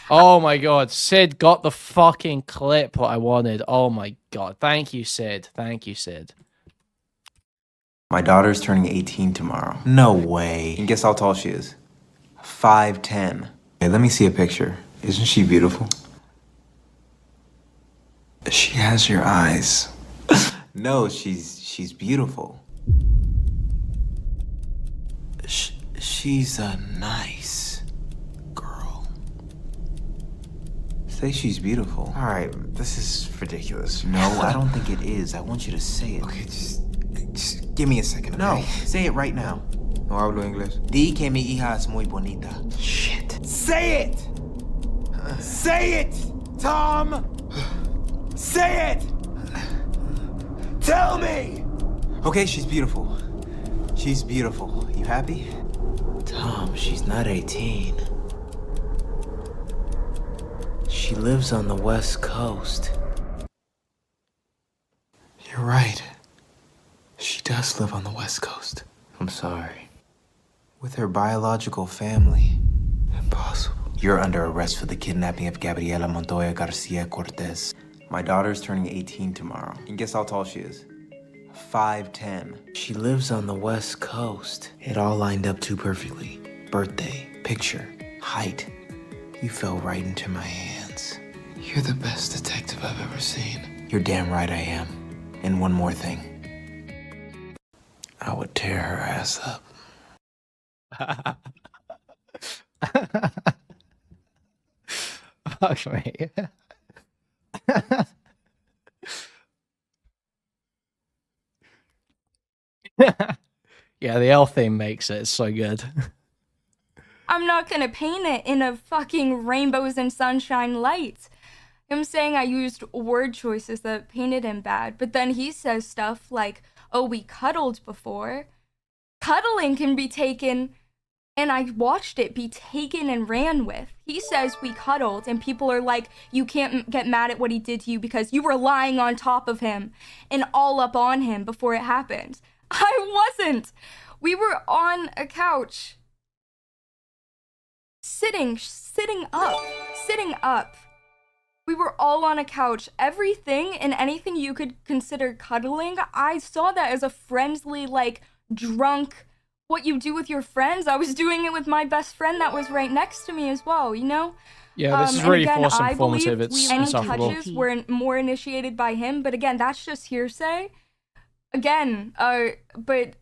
Oh my god, Sid got the fucking clip that I wanted. Oh my god. Thank you, Sid. Thank you, Sid. My daughter's turning 18 tomorrow. No way. And guess how tall she is? 5'10". Hey, let me see a picture. Isn't she beautiful? She has your eyes. No, she's beautiful. She's a nice girl. Say she's beautiful. All right, this is ridiculous. No, I don't think it is. I want you to say it. Okay, just give me a second, okay? No, say it right now. No hablo inglés. Di que mi hija es muy bonita. Shit. Say it! Say it, Tom! Say it! Tell me! Okay, she's beautiful. She's beautiful. You happy? Tom, she's not 18. She lives on the West Coast. You're right. She does live on the West Coast. I'm sorry. With her biological family. Impossible. You're under arrest for the kidnapping of Gabriela Montoya Garcia Cortez. My daughter's turning 18 tomorrow. And guess how tall she is? 5'10". She lives on the West Coast. It all lined up too perfectly. Birthday, picture, height. You fell right into my hands. You're the best detective I've ever seen. You're damn right I am. And one more thing. I would tear her ass up. Fuck me. Yeah, the L theme makes it. It's so good. I'm not gonna paint it in a fucking rainbows and sunshine light. Him saying I used word choices that painted him bad, but then he says stuff like, oh, we cuddled before. Cuddling can be taken, and I watched it be taken and ran with. He says we cuddled, and people are like, you can't get mad at what he did to you because you were lying on top of him and all up on him before it happened. I wasn't. We were on a couch. Sitting up. We were all on a couch. Everything and anything you could consider cuddling, I saw that as a friendly, like, drunk, what you do with your friends. I was doing it with my best friend that was right next to me as well, you know? Yeah, this is really force I informative. believe It's any insufferable. touches were more initiated by him, but again, that's just hearsay. Again, but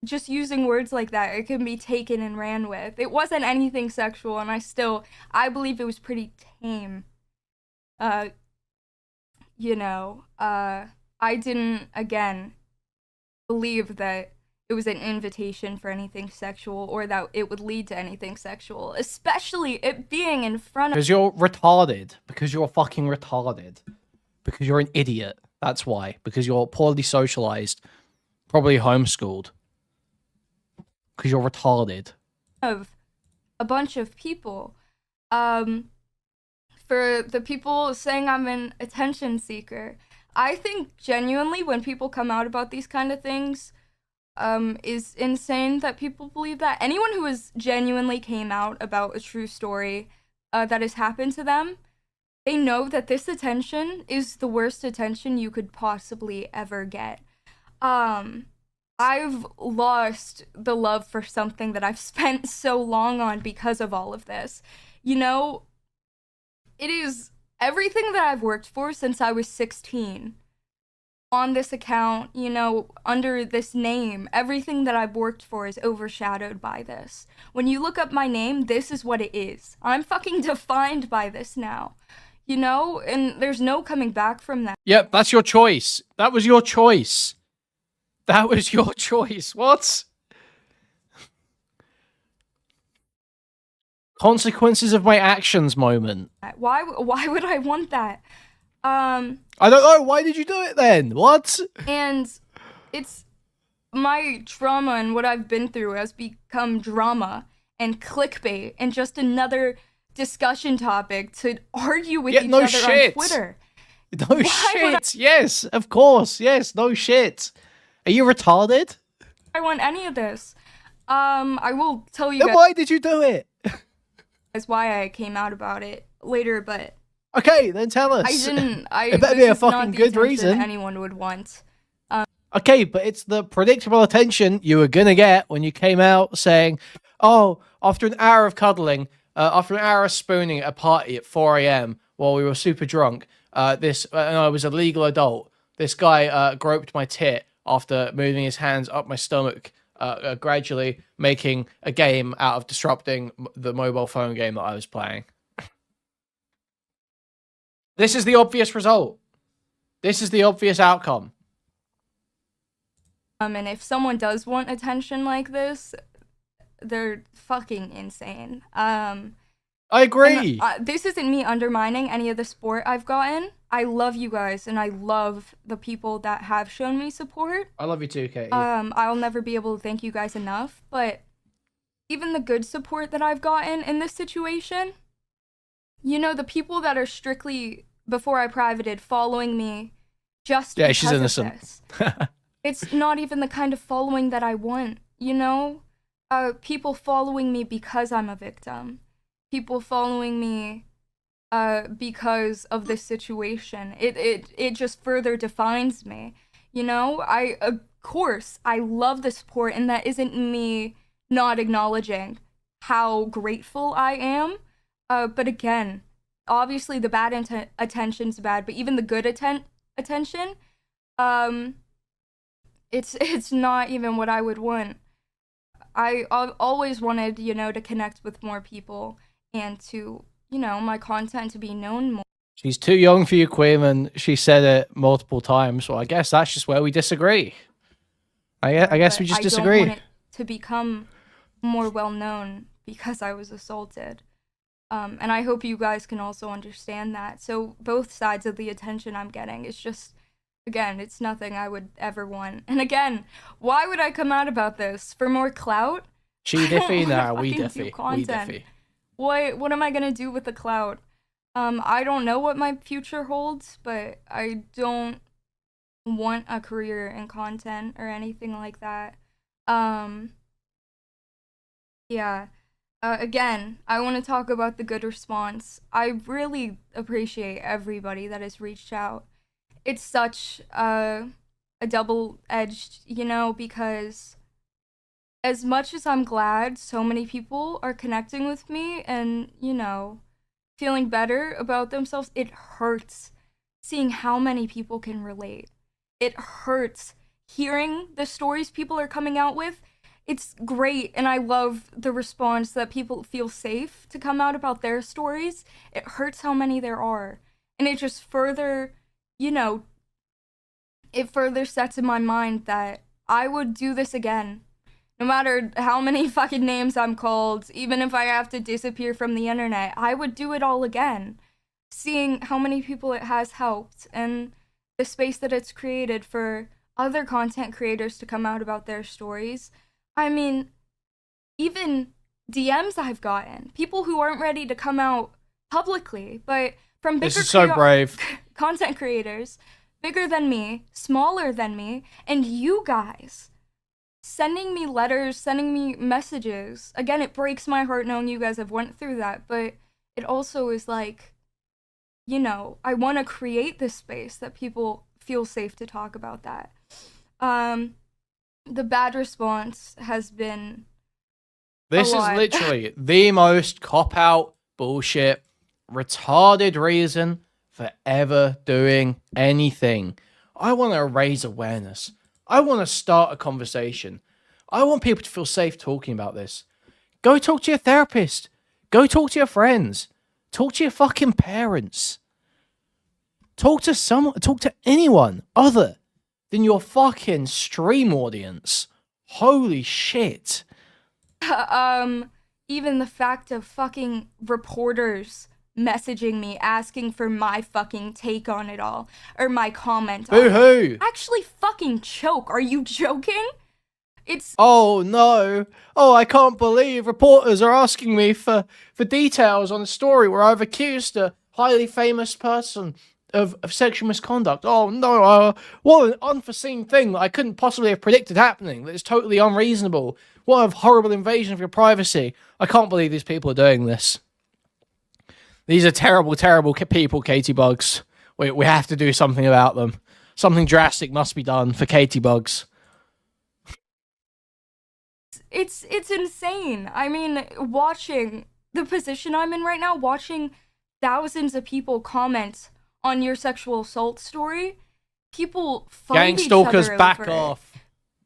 just using words like that, it can be taken and ran with. It wasn't anything sexual, and I believe it was pretty tame. You know, I didn't, again, believe that it was an invitation for anything sexual or that it would lead to anything sexual, especially it being in front of— Because you're retarded. Because you're fucking retarded. Because you're an idiot. That's why. Because you're poorly socialized. Probably homeschooled. Because you're retarded. Of a bunch of people. For the people saying I'm an attention seeker, I think genuinely when people come out about these kind of things, is insane that people believe that. Anyone who has genuinely came out about a true story that has happened to them, they know that this attention is the worst attention you could possibly ever get. I've lost the love for something that I've spent so long on because of all of this. You know, it is everything that I've worked for since I was 16. On this account, you know, under this name, everything that I've worked for is overshadowed by this. When you look up my name, this is what it is. I'm fucking defined by this now. You know, and there's no coming back from that. Yep, that's your choice. That was your choice. That was your choice. What? Consequences of my actions moment. Why would I want that? I don't know. Why did you do it then? What? And it's my trauma and what I've been through has become drama and clickbait and just another discussion topic to argue with each other on Twitter. No shit. Yes, of course. Yes, no shit. Are you retarded? I want any of this. I will tell you Then guys why did you do it? why I came out about it later, but Okay, then tell us. I didn't. It better be this a is not fucking the good attention reason. anyone would want. Okay, but it's the predictable attention you were gonna get when you came out saying, "Oh, after an hour of cuddling, after an hour of spooning at a party at 4 a.m. while we were super drunk, and I was a legal adult. This guy groped my tit after moving his hands up my stomach, gradually making a game out of disrupting the mobile phone game that I was playing." This is the obvious result. This is the obvious outcome. And if someone does want attention like this, they're fucking insane. I agree. This isn't me undermining any of the support I've gotten. I love you guys, and I love the people that have shown me support. I love you too, Katie. I'll never be able to thank you guys enough, but even the good support that I've gotten in this situation, you know, the people that are strictly, before I privated, following me just because she's innocent. of this. It's not even the kind of following that I want, you know? People following me because I'm a victim. People following me because of this situation. It just further defines me, you know? Of course, I love the support, and that isn't me not acknowledging how grateful I am. But again, obviously the bad attention's bad, but even the good attention, it's not even what I would want. I've always wanted, you know, to connect with more people and to, you know, my content to be known more. She's too young for you, Kuihman. She said it multiple times, so I guess that's just where we disagree. I guess we just disagree. I don't want it to become more well known because I was assaulted. And I hope you guys can also understand that. So both sides of the attention I'm getting is just, again, it's nothing I would ever want. And again, why would I come out about this? For more clout? She diffy? Nah, we fucking do diffy. We content. diffy. What am I gonna do with the clout? I don't know what my future holds, but I don't want a career in content or anything like that. Yeah. Again, I want to talk about the good response. I really appreciate everybody that has reached out. It's such a double-edged, because as much as I'm glad so many people are connecting with me and, feeling better about themselves, it hurts seeing how many people can relate. It hurts hearing the stories people are coming out with. It's great, and I love the response that people feel safe to come out about their stories. It hurts how many there are. And it just further, it further sets in my mind that I would do this again. No matter how many fucking names I'm called, even if I have to disappear from the internet, I would do it all again. Seeing how many people it has helped, and the space that it's created for other content creators to come out about their stories. I mean, even DMs I've gotten, people who aren't ready to come out publicly, but from bigger This is so brave. content creators, bigger than me, smaller than me, and you guys sending me letters, sending me messages. Again, it breaks my heart knowing you guys have went through that, but it also is like, I want to create this space that people feel safe to talk about that. The bad response has been This is literally the most cop-out, bullshit, retarded reason for ever doing anything. I want to raise awareness. I want to start a conversation. I want people to feel safe talking about this. Go talk to your therapist. Go talk to your friends. Talk to your fucking parents. Talk to anyone other than your fucking stream audience. Holy shit. Even the fact of fucking reporters messaging me asking for my fucking take on it all, or my comment on it. Boo-hoo. Actually fucking choke. Are you joking? It's Oh no. Oh, I can't believe reporters are asking me for details on a story where I've accused a highly famous person of sexual misconduct. Oh no, what an unforeseen thing that I couldn't possibly have predicted happening. That is totally unreasonable. What a horrible invasion of your privacy. I can't believe these people are doing this. These are terrible, terrible people, Caitibugzz. We have to do something about them. Something drastic must be done for Caitibugzz. It's insane. I mean, watching the position I'm in right now, watching thousands of people comment on your sexual assault story, people find Gang each other stalkers, back over it. off.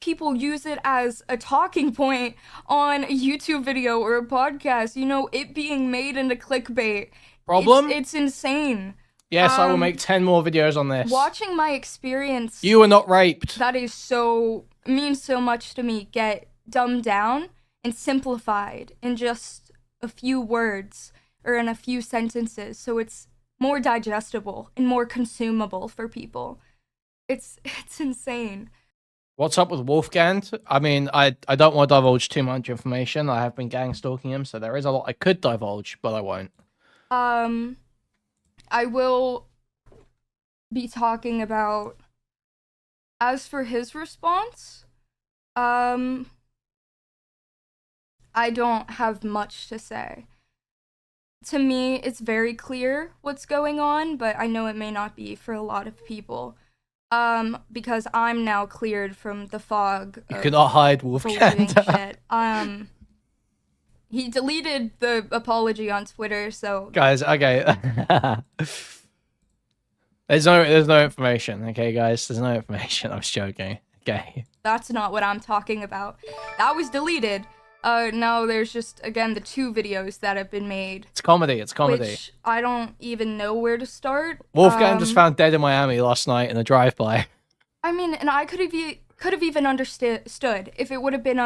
People use it as a talking point on a YouTube video or a podcast, it being made into clickbait. Problem? It's insane. Yes, I will make 10 more videos on this. Watching my experience, You were not raped. that is means so much to me, get dumbed down and simplified in just a few words or in a few sentences, so it's more digestible and more consumable for people. It's insane. What's up with Wolfgang? I mean, I don't want to divulge too much information. I have been gang stalking him, so there is a lot I could divulge, but I won't. I will be talking about, as for his response, I don't have much to say. To me, it's very clear what's going on, but I know it may not be for a lot of people. Because I'm now cleared from the fog. You cannot hide believing Wolfgang. shit. He deleted the apology on Twitter, so Guys, okay. There's no information, okay, guys? There's no information. I'm just joking. Okay. that's not what I'm talking about. That was deleted. No, there's just, again, the 2 videos that have been made. It's comedy. It's comedy. Which I don't even know where to start. Wolfgang just found dead in Miami last night in a drive-by. I mean, and I could have even understood if it would have been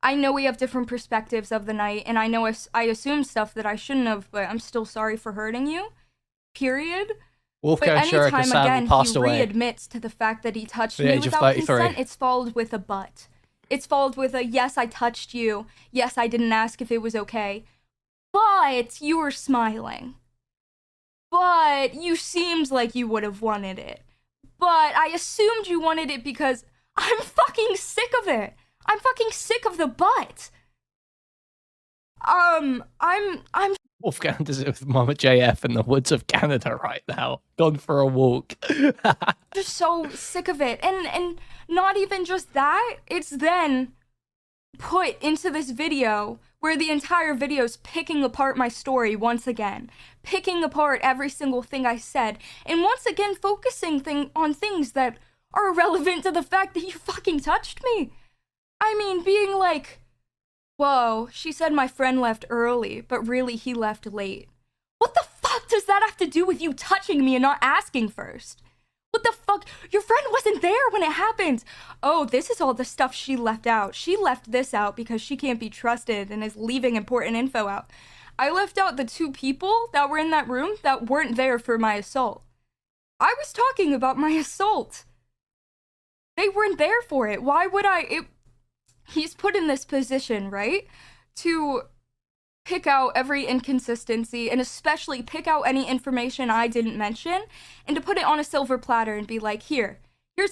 I know we have different perspectives of the night, and I know I assumed stuff that I shouldn't have, but I'm still sorry for hurting you. Period. Wolfgang But Schurer anytime sadly again passed he away. readmits to the fact that he touched The me age of without 33. consent, it's followed with a but. It's followed with a yes, I touched you. Yes, I didn't ask if it was okay. But you were smiling. But you seemed like you would have wanted it. But I assumed you wanted it because I'm fucking sick of it. I'm fucking sick of the butt. I'm Wolfgang is with Mama JF in the woods of Canada right now. Gone for a walk. just so sick of it. And not even just that, it's then put into this video where the entire video's picking apart my story once again, picking apart every single thing I said, and once again focusing on things that are irrelevant to the fact that you fucking touched me. I mean, being like, whoa, she said my friend left early, but really he left late. What the fuck does that have to do with you touching me and not asking first? What the fuck? Your friend wasn't there when it happened. Oh, this is all the stuff she left out. She left this out because she can't be trusted and is leaving important info out. I left out the 2 people that were in that room that weren't there for my assault. I was talking about my assault. They weren't there for it. Why would I? He's put in this position, right? To pick out every inconsistency and especially pick out any information I didn't mention and to put it on a silver platter and be like, here's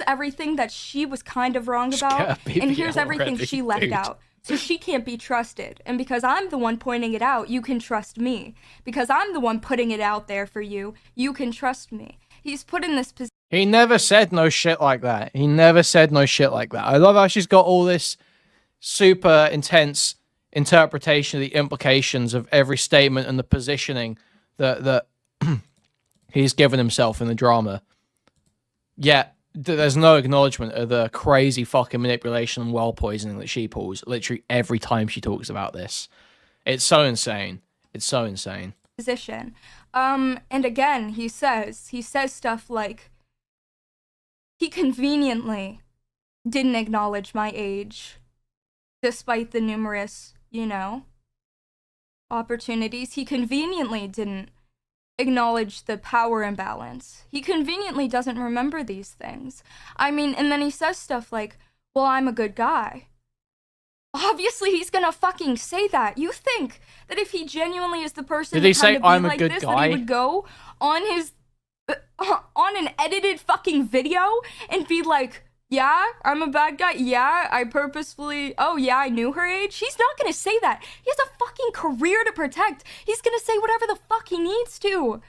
everything that she was kind of wrong about and here's everything she left out. So she can't be trusted. And because I'm the one pointing it out, you can trust me. Because I'm the one putting it out there for you, you can trust me. He's put in this position. He never said no shit like that. He never said no shit like that. I love how she's got all this super intense interpretation of the implications of every statement and the positioning that he's given himself in the drama. Yet there's no acknowledgement of the crazy fucking manipulation and well poisoning that she pulls literally every time she talks about this. It's so insane. It's so insane. Position. And again, he says stuff like, he conveniently didn't acknowledge my age, despite the numerous, opportunities. He conveniently didn't acknowledge the power imbalance. He conveniently doesn't remember these things. I mean, and then he says stuff like, well, I'm a good guy. Obviously, he's gonna fucking say that. You think that if he genuinely is the person did he say I'm like a good this, guy? that he would go on his on an edited fucking video and be like, yeah, I'm a bad guy. Yeah, I purposefully, oh yeah, I knew her age. He's not gonna say that. He has a fucking career to protect. He's gonna say whatever the fuck he needs to.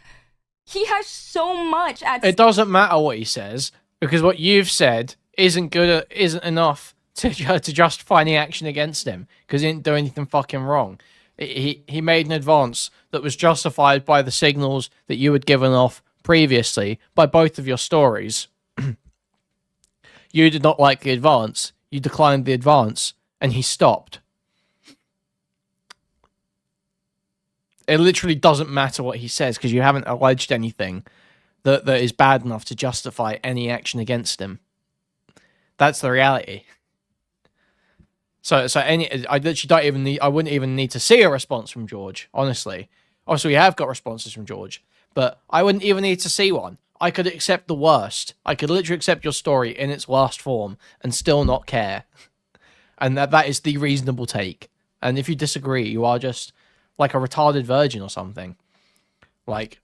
He has so much at It doesn't matter what he says, because what you've said isn't enough to justify any action against him, because he didn't do anything fucking wrong. He made an advance that was justified by the signals that you had given off previously by both of your stories. You did not like the advance. You declined the advance, and he stopped. It literally doesn't matter what he says, because you haven't alleged anything that is bad enough to justify any action against him. That's the reality. So I literally don't even need. I wouldn't even need to see a response from George. Honestly, obviously we have got responses from George, but I wouldn't even need to see one. I could accept the worst. I could literally accept your story in its worst form and still not care. And that is the reasonable take. And if you disagree, you are just like a retarded virgin or something. Like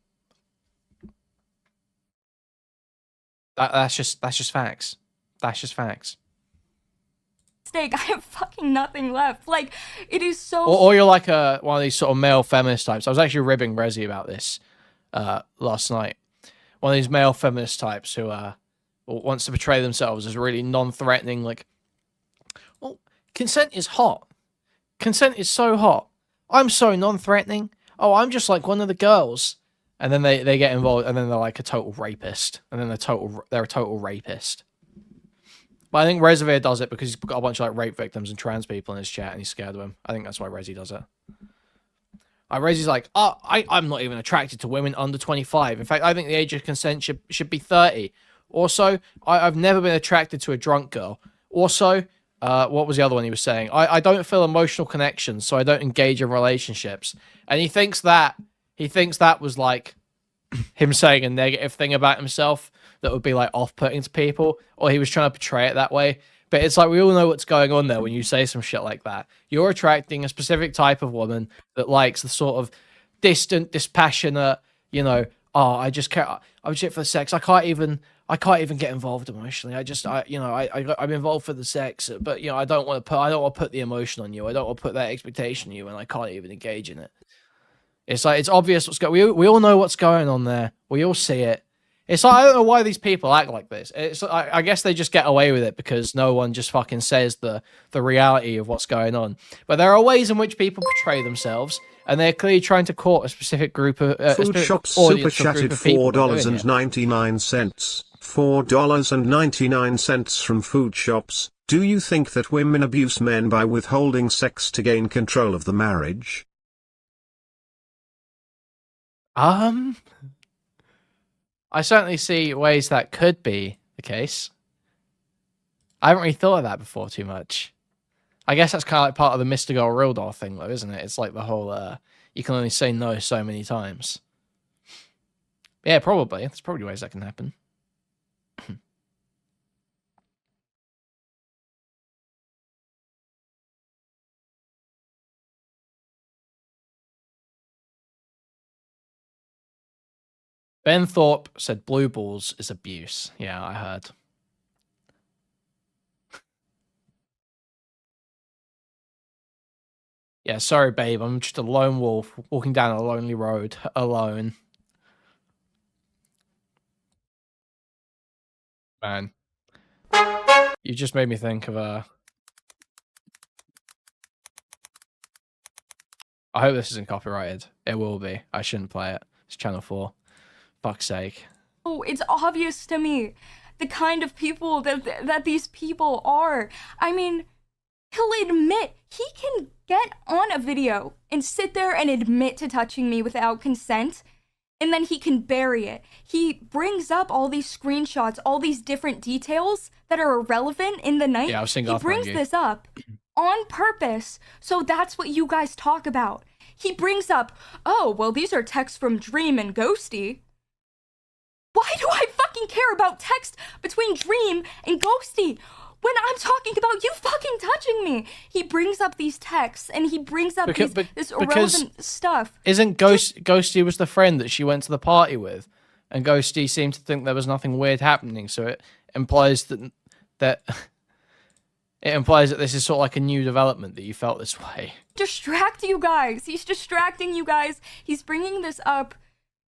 that's just facts. That's just facts. I have fucking nothing left. Like, it is so... Or you're like one of these sort of male feminist types. I was actually ribbing Resi about this last night. One of these male feminist types who wants to portray themselves as really non-threatening, like, well, consent is hot. Consent is so hot. I'm so non-threatening. Oh, I'm just like one of the girls. And then they get involved, and then they're like a total rapist. And then they're a total rapist. But I think Rezavir does it because he's got a bunch of like rape victims and trans people in his chat, and he's scared of them. I think that's why Rezi does it. Rezi's like, oh, I'm not even attracted to women under 25. In fact, I think the age of consent should be 30. Also, I've never been attracted to a drunk girl. Also, what was the other one he was saying? I don't feel emotional connections, so I don't engage in relationships. And he thinks that was like him saying a negative thing about himself that would be like off-putting to people, or he was trying to portray it that way. But it's like, we all know what's going on there when you say some shit like that. You're attracting a specific type of woman that likes the sort of distant, dispassionate, oh, I just care, I'm shit for the sex. I I can't even get involved emotionally. I'm involved for the sex, but I don't want to put the emotion on you. I don't want to put that expectation on you, and I can't even engage in it. It's like, it's obvious what's going. We all know what's going on there. We all see it. It's like, I don't know why these people act like this. It's I guess they just get away with it because no one just fucking says the reality of what's going on. But there are ways in which people portray themselves, and they're clearly trying to court a specific group of Food Shop super chatted $4.99. $4.99 from Food Shops. Do you think that women abuse men by withholding sex to gain control of the marriage? I certainly see ways that could be the case. I haven't really thought of that before too much. I guess that's kind of like part of the Mr. Girl Real Doll thing, though, isn't it? It's like the whole, you can only say no so many times. Yeah, probably. There's probably ways that can happen. Ben Thorpe said blue balls is abuse. Yeah, I heard. Yeah, sorry, babe. I'm just a lone wolf walking down a lonely road alone. Man. You just made me think of I hope this isn't copyrighted. It will be. I shouldn't play it. It's Channel 4. Fuck's sake. Oh, it's obvious to me the kind of people that these people are. I mean, he'll admit, he can get on a video and sit there and admit to touching me without consent, and then he can bury it. He brings up all these screenshots, all these different details that are irrelevant in the night. Yeah, I was he brings this up on purpose, so that's what you guys talk about. He brings up, oh, well, these are texts from Dream and Ghosty. Why do I fucking care about text between Dream and Ghosty when I'm talking about you fucking touching me? He brings up these texts and he brings up this irrelevant stuff. Isn't Ghosty was the friend that she went to the party with, and Ghosty seemed to think there was nothing weird happening, so it implies that this is sort of like a new development that you felt this way. Distract you guys. He's distracting you guys. He's bringing this up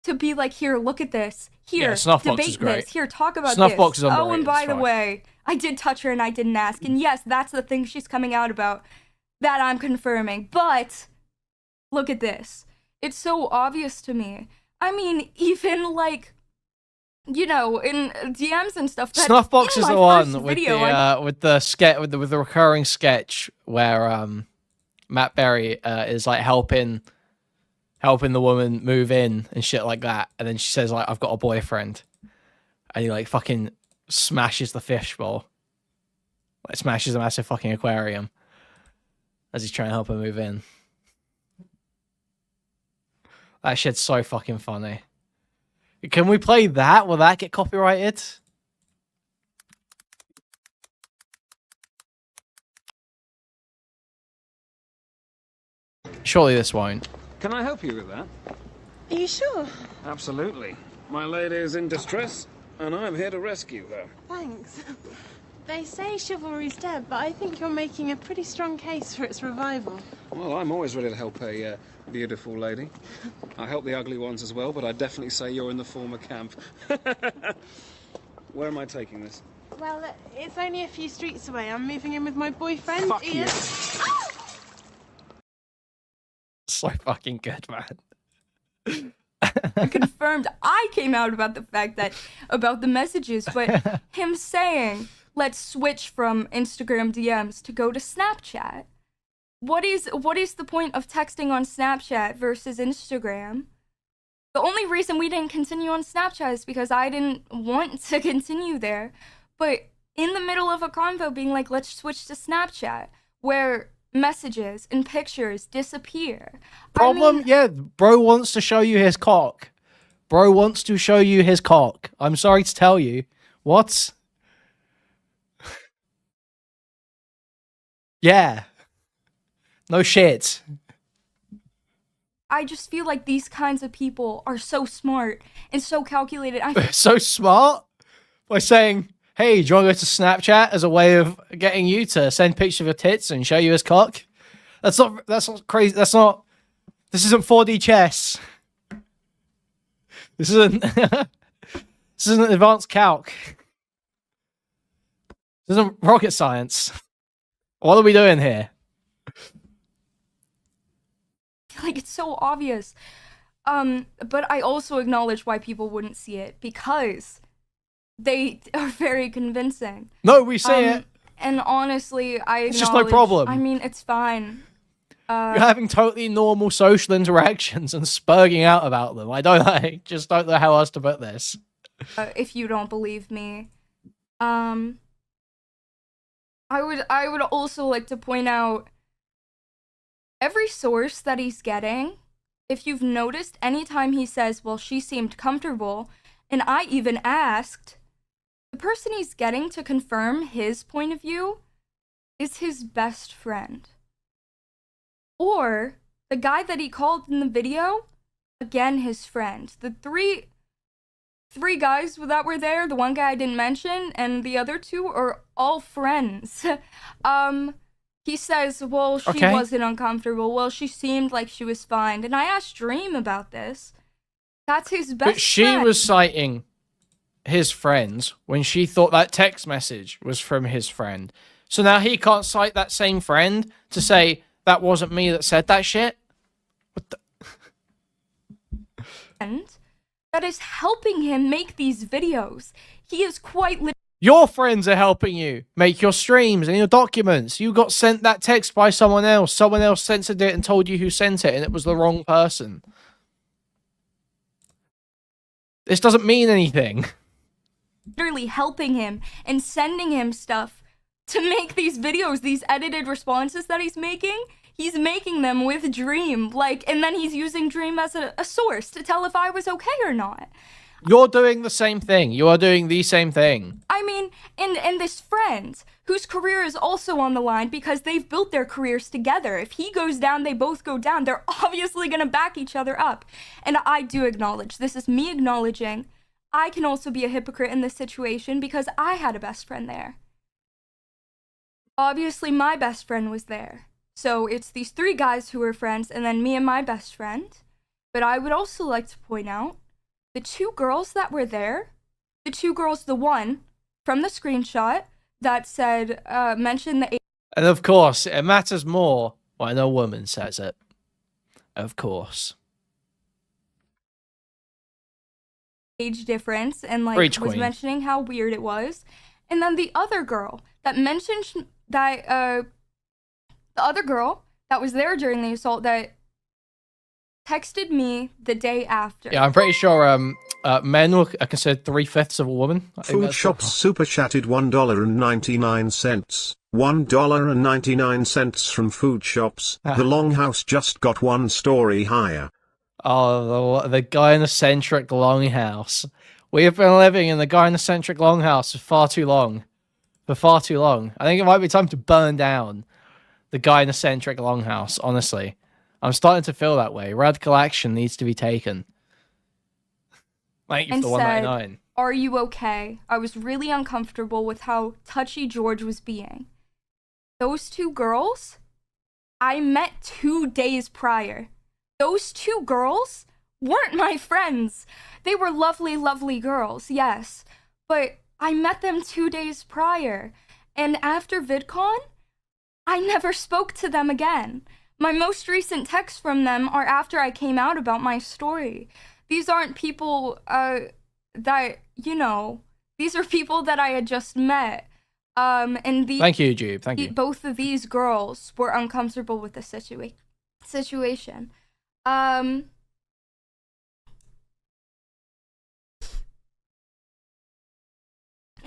to be like, here, look at this. Here, Snuffbox is great. This. Here, talk about Snuffbox this. Is underrated. Oh, and by the way, I did touch her and I didn't ask. And yes, that's the thing she's coming out about that I'm confirming. But look at this. It's so obvious to me. I mean, even like, in DMs and stuff. Snuffbox is the one with the recurring sketch where Matt Berry is like helping the woman move in and shit like that, and then she says like, I've got a boyfriend, and he like fucking smashes the fishbowl, like smashes a massive fucking aquarium as he's trying to help her move in. That shit's so fucking funny. Can we play that? Will that get copyrighted? Surely this won't. Can I help you with that? Are you sure? Absolutely. My lady is in distress, and I'm here to rescue her. Thanks. They say chivalry's dead, but I think you're making a pretty strong case for its revival. Well, I'm always ready to help a beautiful lady. I help the ugly ones as well, but I definitely say you're in the former camp. Where am I taking this? Well, it's only a few streets away. I'm moving in with my boyfriend, Fuck Ian. So fucking good, man. Confirmed. I came out about the fact that about the messages, but him saying, let's switch from Instagram DMs to go to Snapchat. What is the point of texting on Snapchat versus Instagram? The only reason we didn't continue on Snapchat is because I didn't want to continue there. But in the middle of a convo being like, let's switch to Snapchat, where messages and pictures disappear. Problem? Yeah, bro wants to show you his cock. Bro wants to show you his cock. I'm sorry to tell you. What? Yeah. No shit. I just feel like these kinds of people are so smart and so calculated. So smart? by saying, hey, do you want to go to Snapchat as a way of getting you to send pictures of your tits and show you his cock? That's not crazy. This isn't 4D chess. This isn't advanced calc. This isn't rocket science. What are we doing here? Like, it's so obvious. But I also acknowledge why people wouldn't see it, because they are very convincing. No, we see it. And honestly, It's just no problem. I mean, it's fine. You're having totally normal social interactions and spurging out about them. I just don't know how else to put this. If you don't believe me, I would also like to point out every source that he's getting. If you've noticed, anytime he says, well, she seemed comfortable, and I even asked, the person he's getting to confirm his point of view is his best friend. Or the guy that he called in the video, again, his friend. The three guys that were there, the one guy I didn't mention, and the other two are all friends. He says, well, she wasn't uncomfortable. Well, she seemed like she was fine. And I asked Dream about this. That's his best friend. But she was citing his friends when she thought that text message was from his friend. So now he can't cite that same friend to say, that wasn't me that said that shit? What the... And that is helping him make these videos. He is quite Your friends are helping you make your streams and your documents. You got sent that text by someone else. Someone else censored it and told you who sent it, and it was the wrong person. This doesn't mean anything. literally helping him and sending him stuff to make these videos, these edited responses that he's making them with Dream, and then he's using Dream as a source to tell if I was okay or not. You're doing the same thing. You are doing the same thing. I mean, and this friend, whose career is also on the line because they've built their careers together. If he goes down, they both go down. They're obviously gonna back each other up. And I do acknowledge, this is me acknowledging, I can also be a hypocrite in this situation because I had a best friend there. Obviously, my best friend was there. So it's these three guys who were friends, and then me and my best friend. But I would also like to point out, the two girls that were there, the one from the screenshot that said, mentioned the age. And of course, it matters more when a woman says it. Of course. Age difference, and Preach, was queen. mentioning how weird it was. And then the other girl that mentioned that, the other girl that was there during the assault that texted me the day after. Yeah, I'm pretty sure men are considered 3/5 of a woman. Food Shops super chatted $1.99. $1.99 from Food Shops. The Longhouse just got 1 story higher. Oh, the gynocentric longhouse. We have been living in the gynocentric longhouse for far too long. I think it might be time to burn down the gynocentric longhouse, honestly. I'm starting to feel that way. Radical action needs to be taken. Thank you for the $1.99. Are you okay? I was really uncomfortable with how touchy George was being. Those two girls, I met 2 days prior. Those two girls weren't my friends. They were lovely, lovely girls, yes. But I met them 2 days prior. And after VidCon, I never spoke to them again. My most recent texts from them are after I came out about my story. These aren't people that, these are people that I had just met. And Thank you, Jude. Thank you. Both of these girls were uncomfortable with the situation.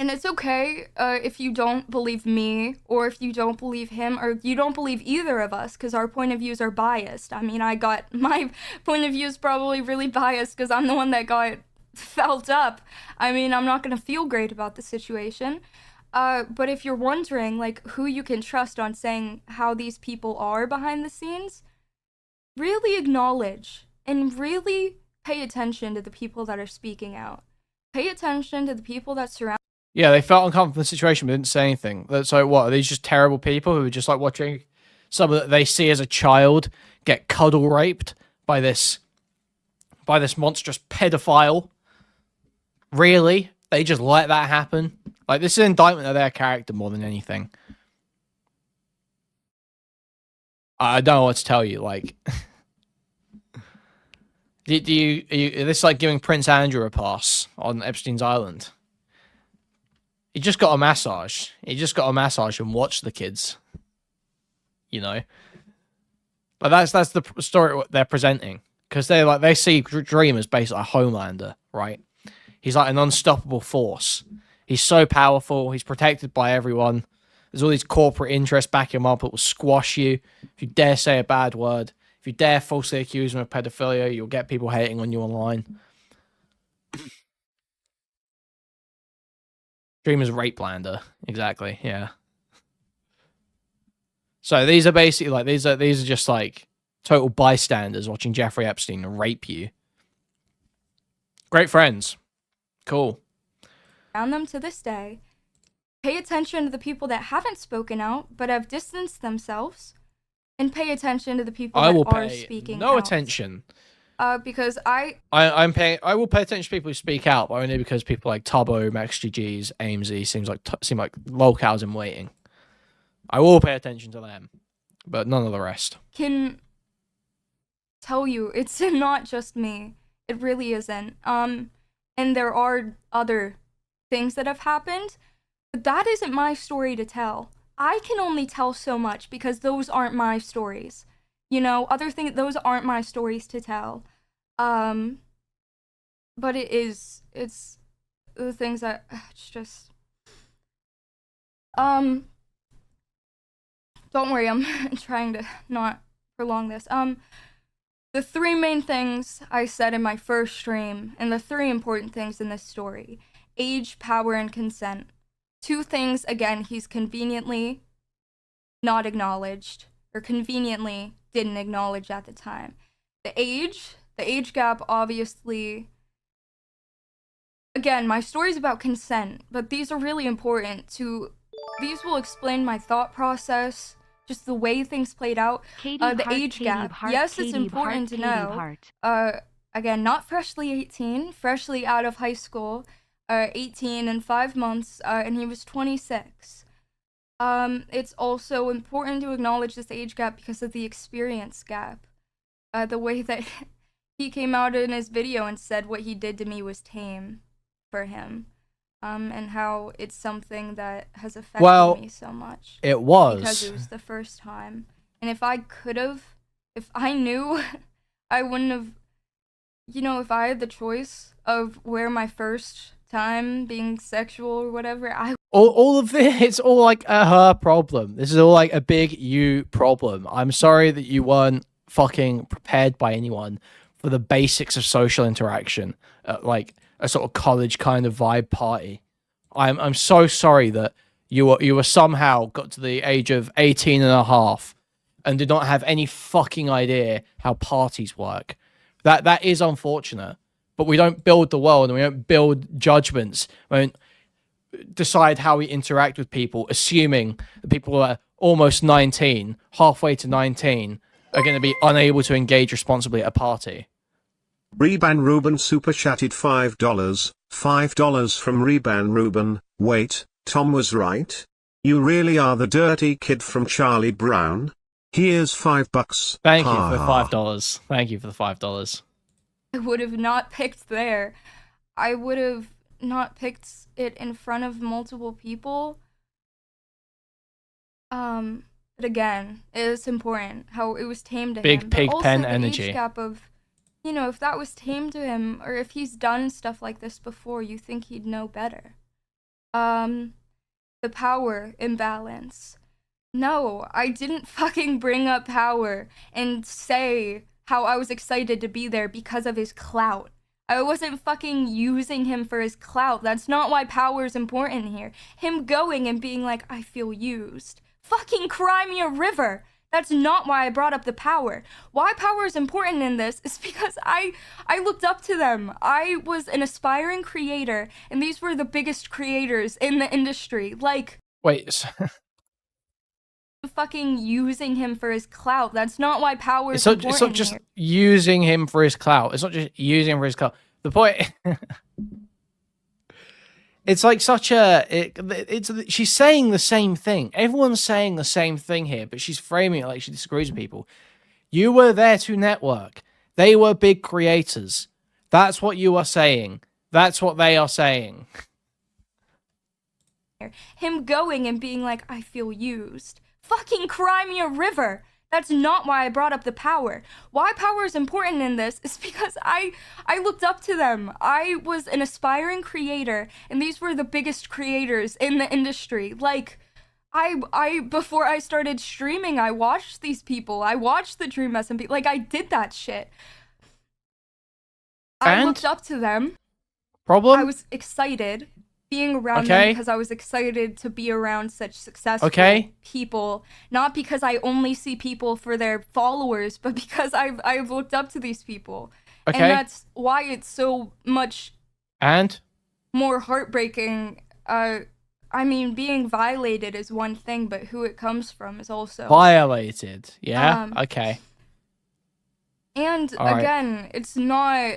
And it's okay if you don't believe me, or if you don't believe him, or you don't believe either of us, because our point of views are biased. I mean, my point of view is probably really biased because I'm the one that got felt up. I mean, I'm not going to feel great about the situation. But if you're wondering, who you can trust on saying how these people are behind the scenes, really acknowledge and really pay attention to the people that are speaking out. Pay attention to the people that surround Yeah, they felt uncomfortable in the situation but didn't say anything. So what, are these just terrible people who are just like watching someone that they see as a child get cuddle raped by this monstrous pedophile? Really? They just let that happen? Like, this is an indictment of their character more than anything. I don't know what to tell you. Like, is this like giving Prince Andrew a pass on Epstein's Island? He just got a massage. He just got a massage and watched the kids. You know, but that's the story what they're presenting, because they see Dream as basically a Homelander, right? He's like an unstoppable force. He's so powerful. He's protected by everyone. There's all these corporate interests backing him up that will squash you if you dare say a bad word. If you dare falsely accuse him of pedophilia, you'll get people hating on you online. Dream is Rapelander, exactly. Yeah. So these are basically like these are just like total bystanders watching Jeffrey Epstein rape you. Great friends. Cool. Around them to this day. Pay attention to the people that haven't spoken out but have distanced themselves, and pay attention to the people that are speaking no out. attention. Because I will pay attention to people who speak out, but only because people like Tubbo, MaxGGs, Amesy seem like lolcows in waiting. I will pay attention to them, but none of the rest. Can tell you it's not just me. It really isn't. And there are other things that have happened, but that isn't my story to tell. I can only tell so much because those aren't my stories. You know, those aren't my stories to tell. But it's the things that it's just don't worry, I'm trying to not prolong this. The three main things I said in my first stream, and the three important things in this story: age, power, and consent. Two things, again, he's conveniently not acknowledged, or conveniently didn't acknowledge at the time. The age gap, obviously. Again, my story's about consent, but these are really important to. These will explain my thought process, just the way things played out. The age gap. Yes, it's important to know. Again, not freshly 18, freshly out of high school, 18 and 5 months, and he was 26. It's also important to acknowledge this age gap because of the experience gap. The way that he came out in his video and said what he did to me was tame for him. And how it's something that has affected me so much. It was. Because it was the first time. And if I knew, I wouldn't have, if I had the choice of where my first time being sexual or whatever, all of this, it's all like her problem. This is all like a big you problem. I'm sorry that you weren't fucking prepared by anyone for the basics of social interaction. Like a sort of college kind of vibe party. I'm so sorry that you were somehow got to the age of 18 and a half and did not have any fucking idea how parties work. That is unfortunate. But we don't build the world and we don't build judgments. We don't decide how we interact with people, assuming that people who are almost 19, halfway to 19, are going to be unable to engage responsibly at a party. Reban Ruben super chatted $5. $5 from Reban Ruben. Wait, Tom was right? You really are the dirty kid from Charlie Brown? Here's $5. Thank you for the $5. Thank you for the $5. I would have not picked there. I would have not picked it in front of multiple people. But again, it's important how it was tamed to him. Big pig pen energy. Age gap of, if that was tamed to him, or if he's done stuff like this before, you think he'd know better. The power imbalance. No, I didn't fucking bring up power and say how I was excited to be there because of his clout. I wasn't fucking using him for his clout. That's not why power is important here. Him going and being like, I feel used. Fucking cry me a river. That's not why I brought up the power. Why power is important in this is because I looked up to them. I was an aspiring creator, and these were the biggest creators in the industry. Like, wait. fucking using him for his clout. That's not why power is It's important not just here. using him for his clout. It's not just using him for his clout. The point... It's like such a... she's saying the same thing. Everyone's saying the same thing here, but she's framing it like she disagrees with people. You were there to network. They were big creators. That's what you are saying. That's what they are saying. Him going and being like, I feel used. Fucking cry me a river. That's not why I brought up the power. Why power is important in this is because I looked up to them. I was an aspiring creator, and these were the biggest creators in the industry. Like, I before I started streaming, I watched these people. I watched the Dream SMP. Like, I did that shit. I looked up to them. Problem? I was excited being around them because I was excited to be around such successful people. Not because I only see people for their followers, but because I've looked up to these people. And that's why it's so much more heartbreaking. I mean, being violated is one thing, but who it comes from is also... Violated, yeah? Okay. And again, it's not...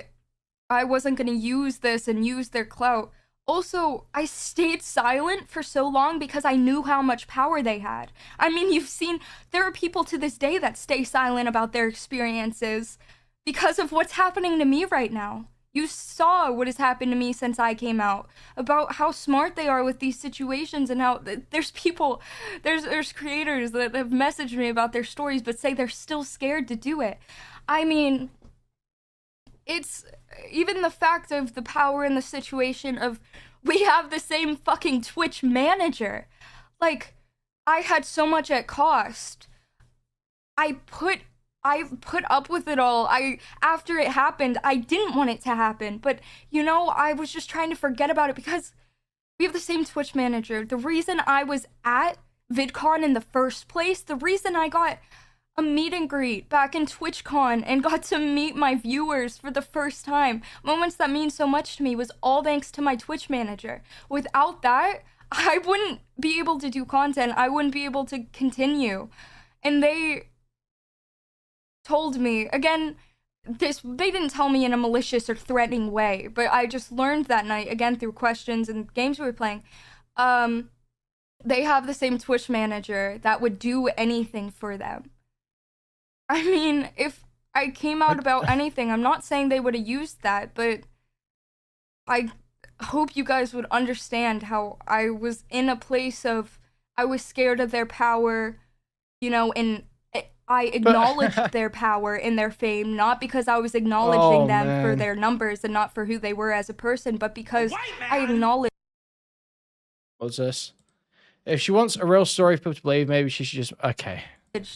I wasn't going to use this and use their clout. Also, I stayed silent for so long because I knew how much power they had. I mean, you've seen, there are people to this day that stay silent about their experiences because of what's happening to me right now. You saw what has happened to me since I came out, about how smart they are with these situations and how there's people, there's creators that have messaged me about their stories but say they're still scared to do it. I mean, it's even the fact of the power in the situation of we have the same fucking Twitch manager. Like, I had so much at cost. I put up with it all. After it happened, I didn't want it to happen, but you know, I was just trying to forget about it because we have the same Twitch manager. The reason I was at VidCon in the first place, the reason I got a meet and greet back in TwitchCon and got to meet my viewers for the first time, moments that mean so much to me, was all thanks to my Twitch manager. Without that, I wouldn't be able to do content. I wouldn't be able to continue. And they told me, again, they didn't tell me in a malicious or threatening way, but I just learned that night, again, through questions and games we were playing. They have the same Twitch manager that would do anything for them. I mean, if I came out about anything, I'm not saying they would have used that, but I hope you guys would understand how I was in a place of, I was scared of their power, you know, and I acknowledged their power and their fame, not because I was acknowledging them for their numbers and not for who they were as a person, but because I acknowledged. What's this? If she wants a real story for people to believe, maybe she should just... Okay.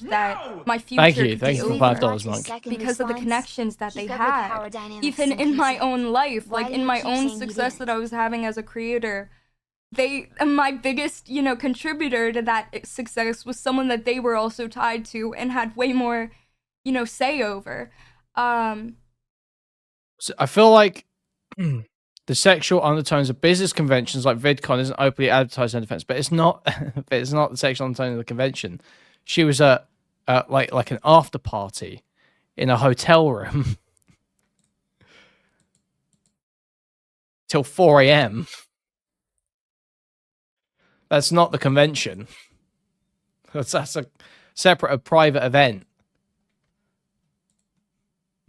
That my future Thank you for $5, Monk. Because of the connections that they had, even in my own life, like in my own success that I was having as a creator, my biggest, you know, contributor to that success was someone that they were also tied to and had way more, you know, say over. So I feel like the sexual undertones of business conventions like VidCon isn't openly advertised in defense, but it's not. But it's not the sexual undertone of the convention. She was at like an after party in a hotel room till 4 a.m. That's not the convention. That's a separate, a private event.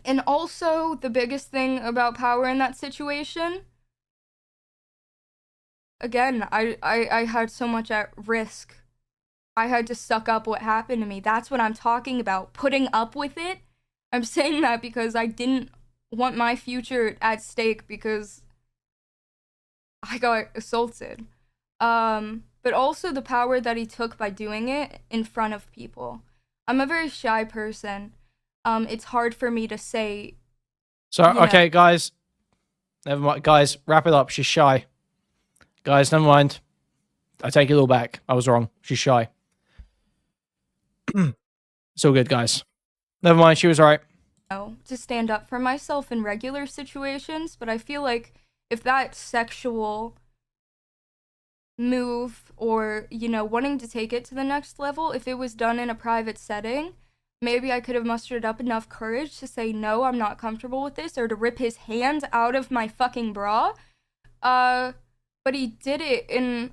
And also, the biggest thing about power in that situation, again, I had so much at risk. I had to suck up what happened to me. That's what I'm talking about. Putting up with it. I'm saying that because I didn't want my future at stake because I got assaulted. But also the power that he took by doing it in front of people. I'm a very shy person. It's hard for me to say. So, okay, guys. Never mind. Guys, wrap it up. She's shy. Guys, never mind. I take it all back. I was wrong. She's shy. It's all good, guys. Never mind, she was right. To stand up for myself in regular situations, but I feel like if that sexual move or, you know, wanting to take it to the next level, if it was done in a private setting, maybe I could have mustered up enough courage to say, no, I'm not comfortable with this, or to rip his hands out of my fucking bra. But he did it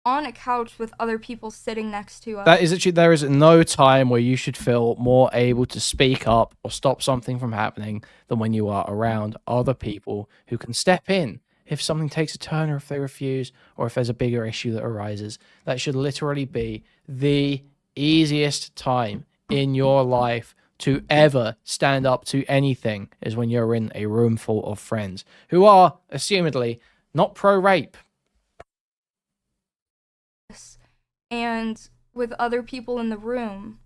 on a couch with other people sitting next to us. That is actually, there is no time where you should feel more able to speak up or stop something from happening than when you are around other people who can step in if something takes a turn, or if they refuse, or if there's a bigger issue that arises. That should literally be the easiest time in your life to ever stand up to anything, is when you're in a room full of friends who are, assumedly, not pro-rape. And with other people in the room,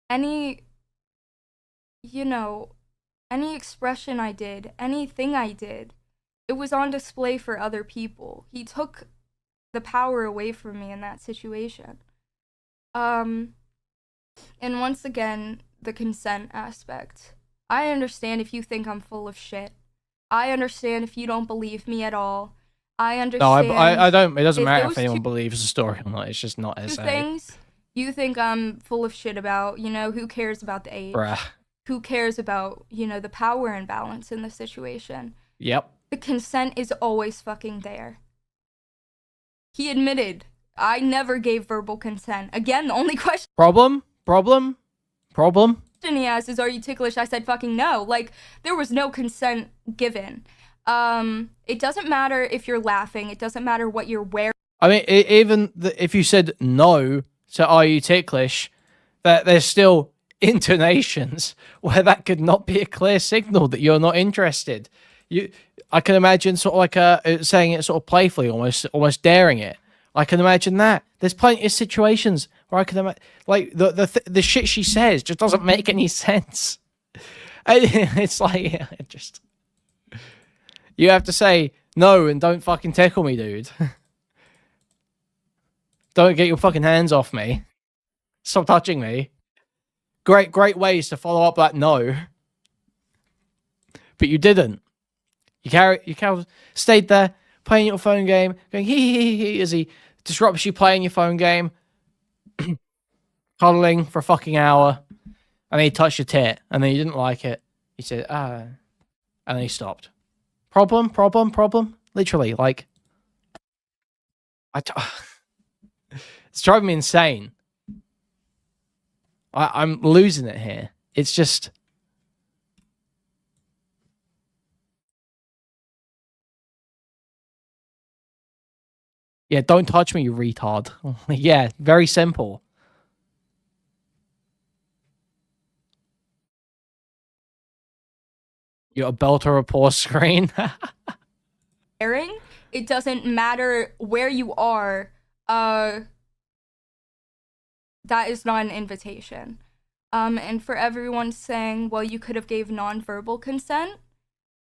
any expression I did, anything I did, it was on display for other people. He took the power away from me in that situation. And once again, the consent aspect. I understand if you think I'm full of shit. I understand if you don't believe me at all. I understand. No, I don't. It doesn't matter if those anyone believes the story or not. It's just not two SA. things you think I'm full of shit about, you know, who cares about the age? Bruh. Who cares about, you know, the power imbalance in the situation? Yep. The consent is always fucking there. He admitted, I never gave verbal consent. Again, the only question Problem? he asked is, are you ticklish? I said fucking no. Like, there was no consent given. It doesn't matter if you're laughing. It doesn't matter what you're wearing. I mean, if you said no to are you ticklish, that there's still intonations where that could not be a clear signal that you're not interested. I can imagine sort of like saying it sort of playfully, almost daring it. I can imagine that. There's plenty of situations where I can imagine, like the shit she says just doesn't make any sense. It's like, it just, you have to say no and don't fucking tickle me, dude. Don't get your fucking hands off me. Stop touching me. Great ways to follow up that no. But you didn't. You stayed there playing your phone game, going hee as he disrupts you playing your phone game, cuddling for a fucking hour, and then he touched your tit, and then you didn't like it. He said, and then he stopped. Problem. Literally, like, it's driving me insane. I'm losing it here. It's just, yeah, don't touch me, you retard. Yeah, very simple. You're a belter report screen. It doesn't matter where you are. That is not an invitation. And for everyone saying, well, you could have gave nonverbal consent,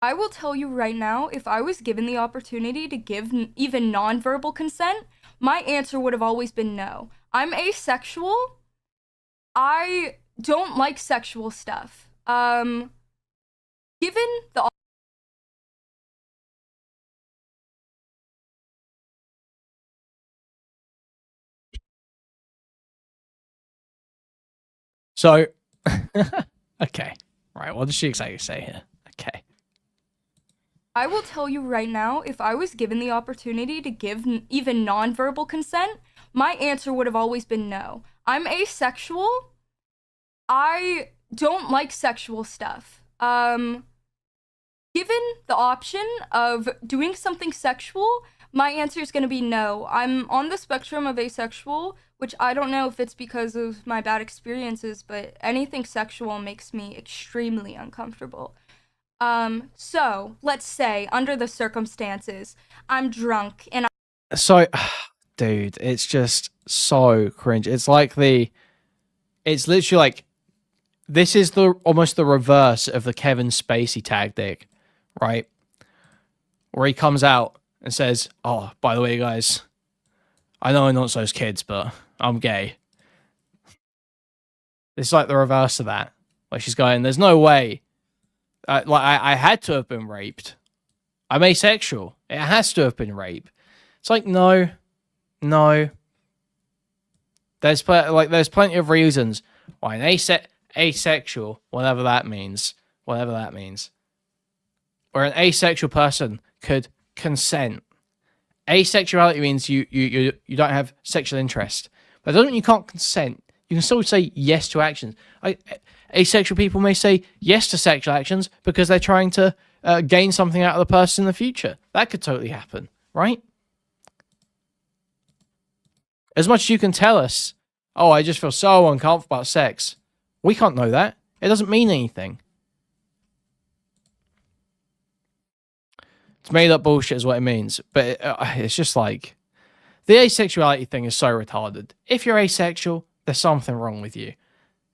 I will tell you right now, if I was given the opportunity to give even nonverbal consent, my answer would have always been no. I'm asexual. I don't like sexual stuff. Given the So, okay. Right, what does she exactly say here? Okay. I will tell you right now, if I was given the opportunity to give even nonverbal consent, my answer would have always been no. I'm asexual. I don't like sexual stuff. Given the option of doing something sexual, my answer is going to be no. I'm on the spectrum of asexual, which I don't know if it's because of my bad experiences, but anything sexual makes me extremely uncomfortable. So, let's say, under the circumstances, I'm drunk and So, dude, it's just so cringe. It's like it's literally like, this is almost the reverse of the Kevin Spacey tactic, right? Where he comes out and says, oh, by the way, guys, I know I'm not those kids, but I'm gay. It's like the reverse of that. Like she's going, there's no way. I had to have been raped. I'm asexual. It has to have been rape. It's like, no. There's plenty of reasons why an asexual, whatever that means, where an asexual person could consent. Asexuality means you don't have sexual interest. But it doesn't mean you can't consent. You can still say yes to actions. Asexual people may say yes to sexual actions because they're trying to gain something out of the person in the future. That could totally happen, right? As much as you can tell us, oh, I just feel so uncomfortable about sex. We can't know that. It doesn't mean anything. It's made up bullshit is what it means. But it's just like, the asexuality thing is so retarded. If you're asexual, there's something wrong with you.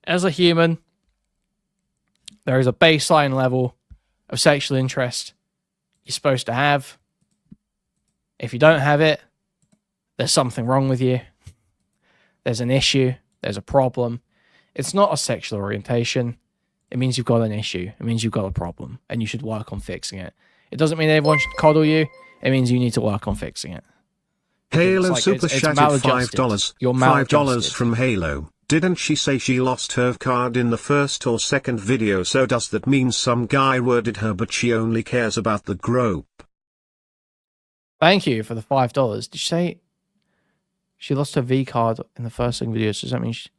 As a human, there is a baseline level of sexual interest you're supposed to have. If you don't have it, there's something wrong with you. There's an issue. There's a problem. It's not a sexual orientation. It means you've got an issue. It means you've got a problem, and you should work on fixing it. It doesn't mean everyone should coddle you. It means you need to work on fixing it. Halo It's like, Super it's Chatted maladjusted. $5. You're $5 maladjusted. from Halo. Didn't she say she lost her card in the first or second video? So does that mean some guy worded her but she only cares about the grope? Thank you for the $5. Did you say she lost her V card in the first thing video? So does that mean she...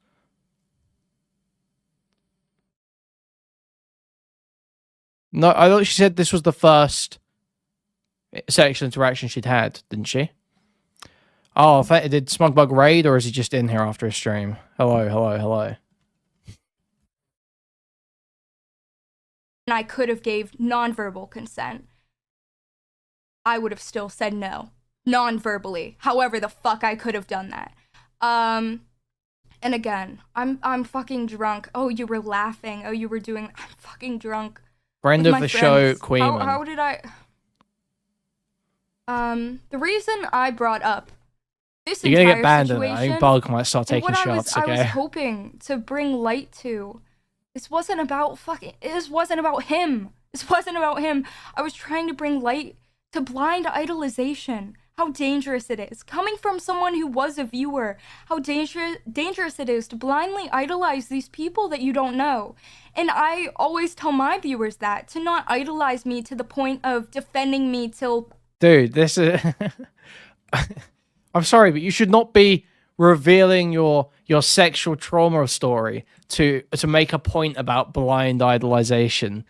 No, I thought she said this was the first sexual interaction she'd had, didn't she? Oh, did Smugbug raid, or is he just in here after a stream? Hello. And I could have gave non-verbal consent, I would have still said no. Non-verbally. However the fuck I could have done that. And again, I'm fucking drunk. Oh, you were laughing. Oh, you were doing... I'm fucking drunk. Friend With of my the show, friends. Kuihman. How did I... The reason I brought up this You're gonna entire get banned in it. situation... I think Bulk might start and taking what shots, I was okay? hoping to bring light to... This wasn't about fucking... This wasn't about him. This wasn't about him. I was trying to bring light to blind idolization. How dangerous it is. Coming from someone who was a viewer, how dangerous it is to blindly idolize these people that you don't know. And I always tell my viewers that, to not idolize me to the point of defending me till... Dude, this is... I'm sorry, but you should not be revealing your sexual trauma story to make a point about blind idolization.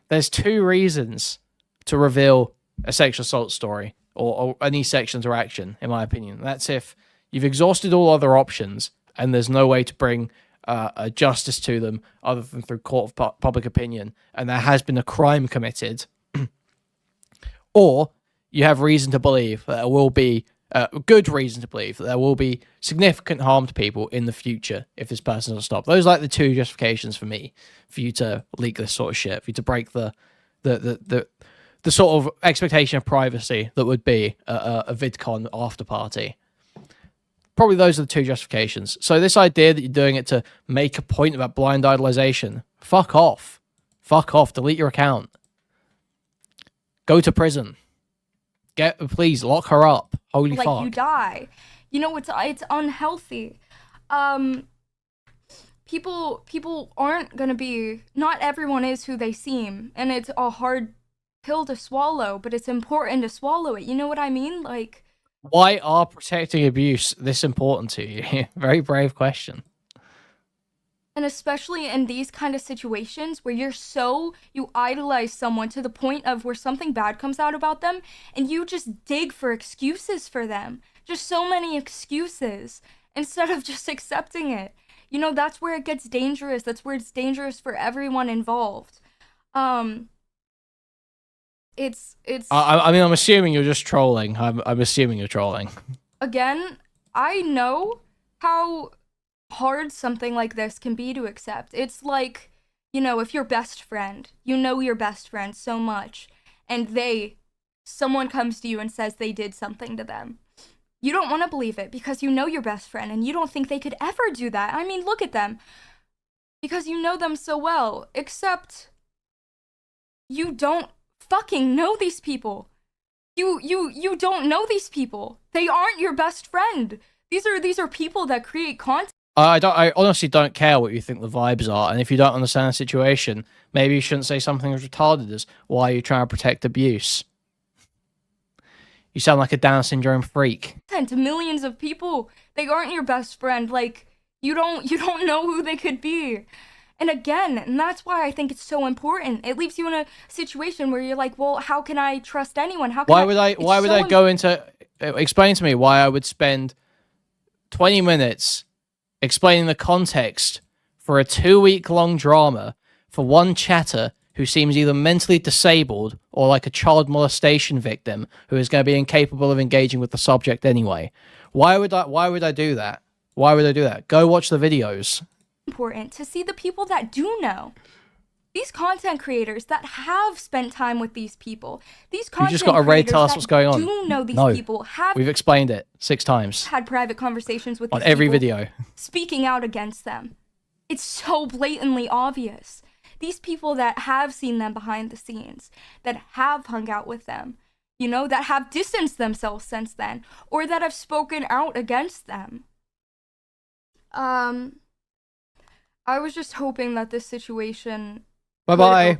There's two reasons to reveal a sexual assault story or any sexual interaction, in my opinion. That's if you've exhausted all other options and there's no way to bring a justice to them other than through court of public opinion, and there has been a crime committed, or you have reason to believe that there will be good reason to believe that there will be significant harm to people in the future if this person doesn't stop. Those are like the two justifications for me, for you to leak this sort of shit, for you to break the sort of expectation of privacy that would be a VidCon after party. Probably those are the two justifications. So this idea that you're doing it to make a point about blind idolization, fuck off. Fuck off. Delete your account. Go to prison. Please lock her up. Holy like fuck. you die. You know, it's unhealthy. People aren't gonna be... Not everyone is who they seem. And it's a hard pill to swallow, but it's important to swallow it. You know what I mean? Like... Why are protecting abuse this important to you? Very brave question. And especially in these kind of situations where you idolize someone to the point of where something bad comes out about them and you just dig for excuses for them. Just so many excuses instead of just accepting it. You know, that's where it gets dangerous. That's where it's dangerous for everyone involved. It's I mean, I'm assuming you're just trolling. I'm assuming you're trolling. Again, I know how hard something like this can be to accept. It's like, you know, if your best friend, you know your best friend so much, and someone comes to you and says they did something to them. You don't want to believe it because you know your best friend and you don't think they could ever do that. I mean, look at them. because you know them so well, except you don't fucking know these people. You don't know these people. They aren't your best friend. These are people that create content. I honestly don't care what you think the vibes are, and if you don't understand the situation, maybe you shouldn't say something as retarded as, why are you trying to protect abuse? You sound like a Down syndrome freak. To millions of people. They aren't your best friend. Like, you don't know who they could be. And again, and that's why I think it's so important. It leaves you in a situation where you're like, well, how can I trust anyone? Why would I go into... Explain to me why I would spend 20 minutes explaining the context for a 2-week-long drama for one chatter who seems either mentally disabled or like a child molestation victim who is going to be incapable of engaging with the subject anyway. Why would I do that? Why would I do that? Go watch the videos. Important to see the people that do know. These content creators that have spent time with these people. These content you just got to read tell us that what's going on. Do know these people have we've explained it 6 times had private conversations with on these every people, video, speaking out against them. It's so blatantly obvious. These people that have seen them behind the scenes, that have hung out with them, you know, that have distanced themselves since then, or that have spoken out against them. I was just hoping that this situation bye-bye.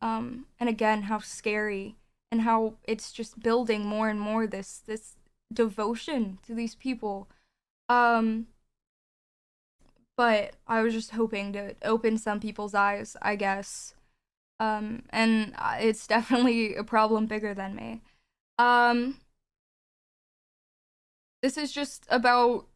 And again, how scary and how it's just building more and more this devotion to these people. But I was just hoping to open some people's eyes, I guess. And it's definitely a problem bigger than me. This is just about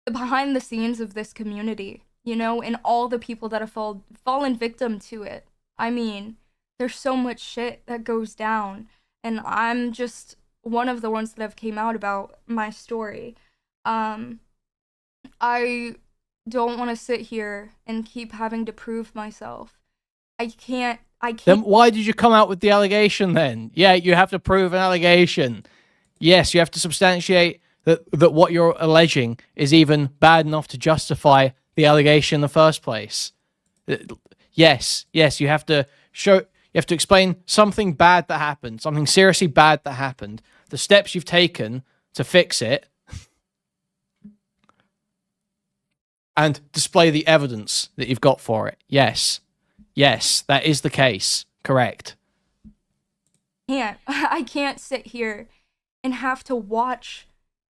the behind the scenes of this community, you know, and all the people that have fallen victim to it. I mean, there's so much shit that goes down, and I'm just one of the ones that have came out about my story. I don't want to sit here and keep having to prove myself. I can't. Then why did you come out with the allegation then? Yeah, you have to prove an allegation. Yes, you have to substantiate that what you're alleging is even bad enough to justify the allegation in the first place. Yes, you have to explain something bad that happened, something seriously bad that happened, the steps you've taken to fix it, and display the evidence that you've got for it. Yes, that is the case. Correct. I can't sit here and have to watch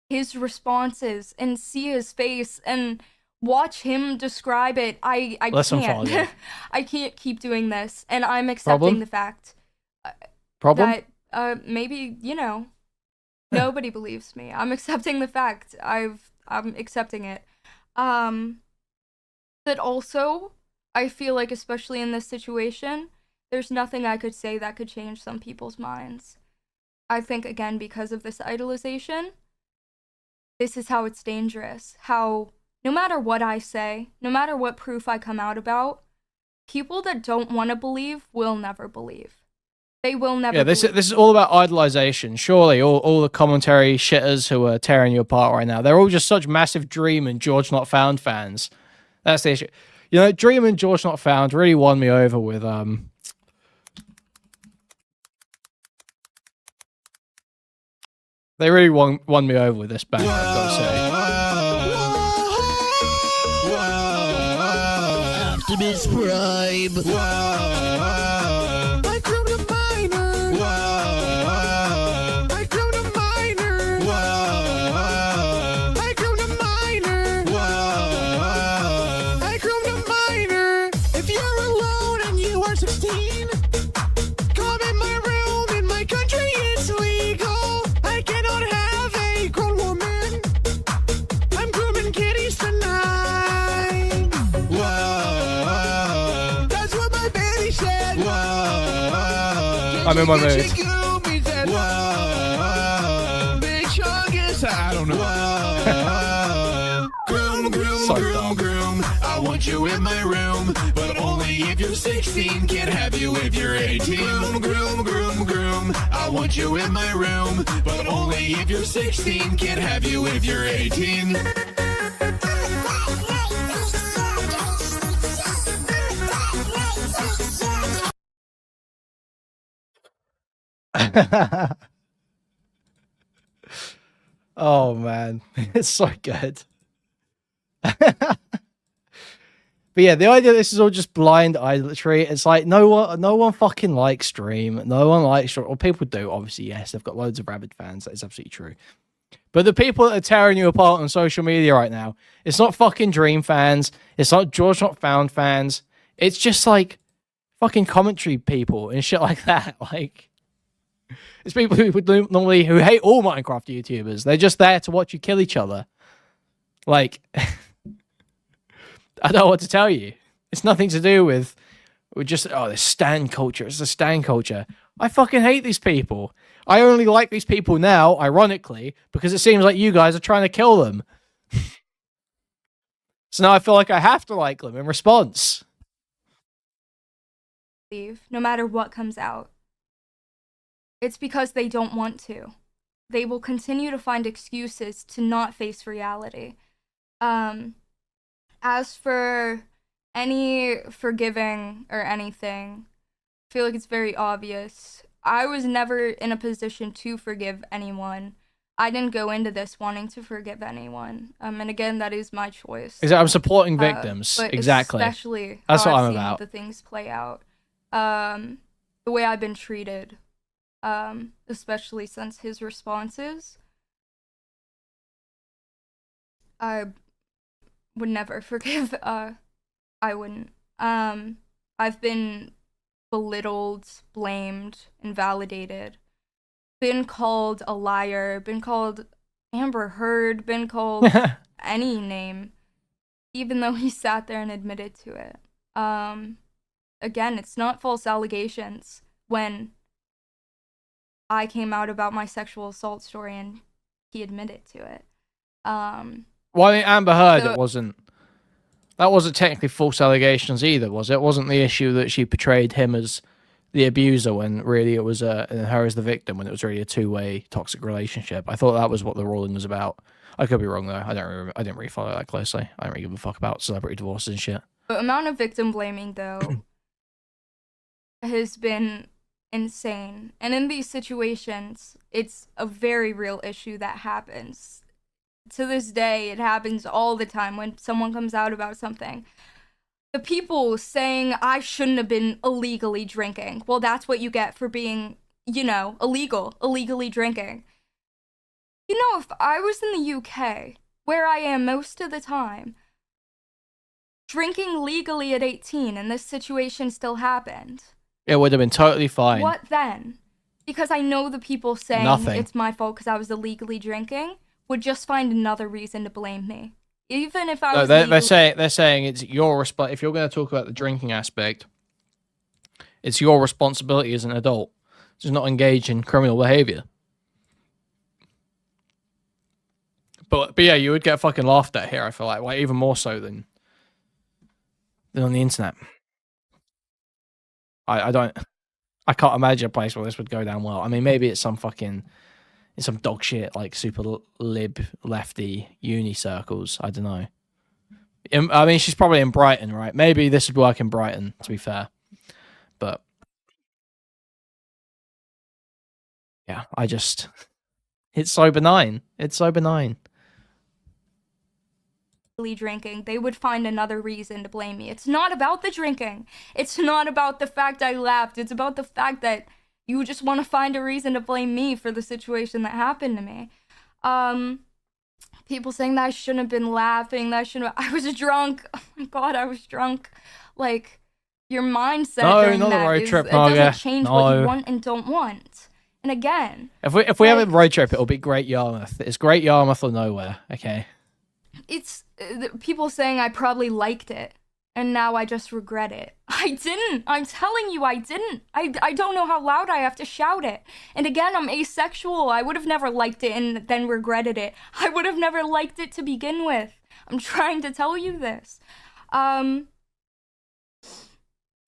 his responses and see his face and watch him describe it. I can't. I can't keep doing this, and I'm accepting the fact that maybe, you know, nobody believes me. I'm accepting the fact. I'm accepting it. But also, I feel like, especially in this situation, there's nothing I could say that could change some people's minds. I think, again, because of this idolization, this is how it's dangerous. How, no matter what I say, no matter what proof I come out about, people that don't want to believe will never believe. They will never believe. This is all about idolization. Surely, all the commentary shitters who are tearing you apart right now, they're all just such massive Dream and GeorgeNotFound fans. That's the issue. You know, Dream and GeorgeNotFound really won me over with they really won me over with this band, I've got to say. Subscribe. I grew to minor. I grew to minor. I grew to minor. I grew to minor. If you're alone and you are 16, come in my room. In my country, it's legal. I cannot have a grown woman. I'm grooming kitties tonight. That's what my baby said. I'm in my mood. Big chungus, I don't know. Groom, I want you in my room, but only if you're 16. Can't have you if you're 18. Groom, I want you in my room, but only if you're 16. Can't have you if you're 18. Oh man, it's so good. But yeah, the idea this is all just blind idolatry. It's like no one fucking likes Stream. No one likes, well, people do, obviously, yes, they've got loads of rabid fans. That is absolutely true. But the people that are tearing you apart on social media right now, it's not fucking Dream fans. It's not GeorgeNotFound fans. It's just like fucking commentary people and shit like that. Like, it's people who would normally who hate all Minecraft YouTubers. They're just there to watch you kill each other. Like, I don't know what to tell you. It's nothing to do with just this stan culture. It's a stan culture. I fucking hate these people. I only like these people now, ironically, because it seems like you guys are trying to kill them. So now I feel like I have to like them in response. No matter what comes out. It's because they don't want to. They will continue to find excuses to not face reality. As for any forgiving or anything, I feel like it's very obvious. I was never in a position to forgive anyone. I didn't go into this wanting to forgive anyone. And again, that is my choice. I'm supporting victims. But exactly. Especially that's how what I've I'm seen about. The things play out. The way I've been treated. Especially since his responses. I would never forgive. I wouldn't. I've been belittled, blamed, invalidated, been called a liar, been called Amber Heard, been called any name, even though he sat there and admitted to it. Again, it's not false allegations when I came out about my sexual assault story and he admitted to it. Well, I mean, Amber Heard, that wasn't technically false allegations either, was it? It wasn't the issue that she portrayed him as the abuser when really it was her as the victim, when it was really a two-way toxic relationship. I thought that was what the ruling was about. I could be wrong though. I didn't really follow that closely. I don't really give a fuck about celebrity divorces and shit. The amount of victim blaming though has been insane. And in these situations, it's a very real issue that happens. To this day, it happens all the time when someone comes out about something. The people saying I shouldn't have been illegally drinking. Well, that's what you get for being, illegally drinking. If I was in the UK, where I am most of the time, drinking legally at 18 and this situation still happened. It would have been totally fine. What then? Because I know the people saying it's my fault because I was illegally drinking would just find another reason to blame me. Even if I was they're saying it's your if you're going to talk about the drinking aspect, it's your responsibility as an adult to not engage in criminal behavior. But yeah, you would get fucking laughed at here, I feel like even more so than on the internet. I can't imagine a place where this would go down well. I mean, maybe it's some dog shit, like super lib lefty uni circles. I don't know. I mean, she's probably in Brighton, right? Maybe this would work in Brighton, to be fair. But yeah, it's so benign. It's so benign. Drinking, they would find another reason to blame me. It's not about the drinking. It's not about the fact I laughed. It's about the fact that you just want to find a reason to blame me for the situation that happened to me. People saying that I shouldn't have been laughing, I was drunk. Oh my god, I was drunk. Like, your mindset during that it doesn't change what you want and don't want. And again, if we have a road trip, it'll be Great Yarmouth. It's Great Yarmouth or nowhere, okay? It's people saying I probably liked it and now I just regret it. I didn't. I'm telling you, I didn't. I don't know how loud I have to shout it. And again, I'm asexual. I would have never liked it and then regretted it. I would have never liked it to begin with. I'm trying to tell you this.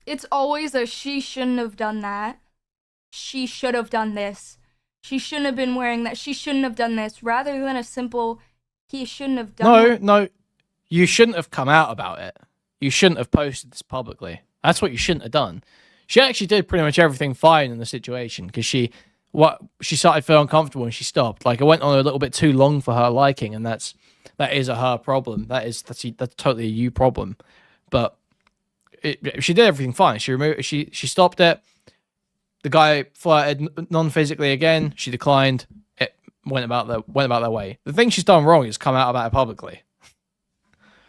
It's always a she shouldn't have done that. She should have done this. She shouldn't have been wearing that. She shouldn't have done this. Rather than a simple, he shouldn't have done No. You shouldn't have come out about it. You shouldn't have posted this publicly. That's what you shouldn't have done. She actually did pretty much everything fine in the situation because she what she started feeling uncomfortable and she stopped. Like, it went on a little bit too long for her liking, and that is a her problem. That's totally a you problem. But she did everything fine. She stopped it. The guy flirted non-physically again. She declined. It went about their way. The thing she's done wrong is come out about it publicly.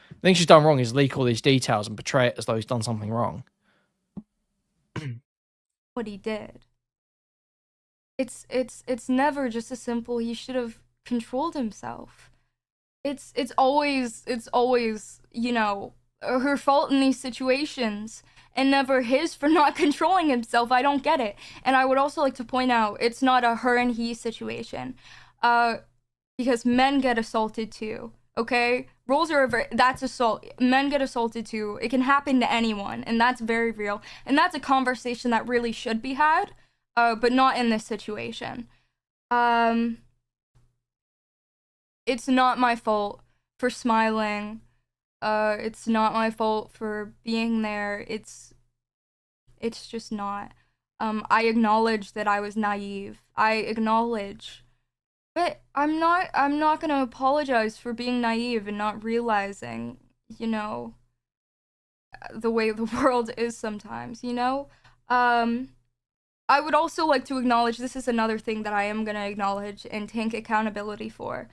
The thing she's done wrong is leak all these details and portray it as though he's done something wrong. What he did. It's never just a simple he should have controlled himself. It's always, you know, her fault in these situations and never his for not controlling himself. I don't get it. And I would also like to point out it's not a her and he situation. Because men get assaulted too. Okay? Roles are that's assault. Men get assaulted too. It can happen to anyone, and that's very real. And that's a conversation that really should be had, but not in this situation. It's not my fault for smiling. It's not my fault for being there. It's just not. I acknowledge that I was naive. I acknowledge. But I'm not gonna apologize for being naive and not realizing, you know, the way the world is sometimes, you know? I would also like to acknowledge, this is another thing that I am gonna acknowledge and take accountability for.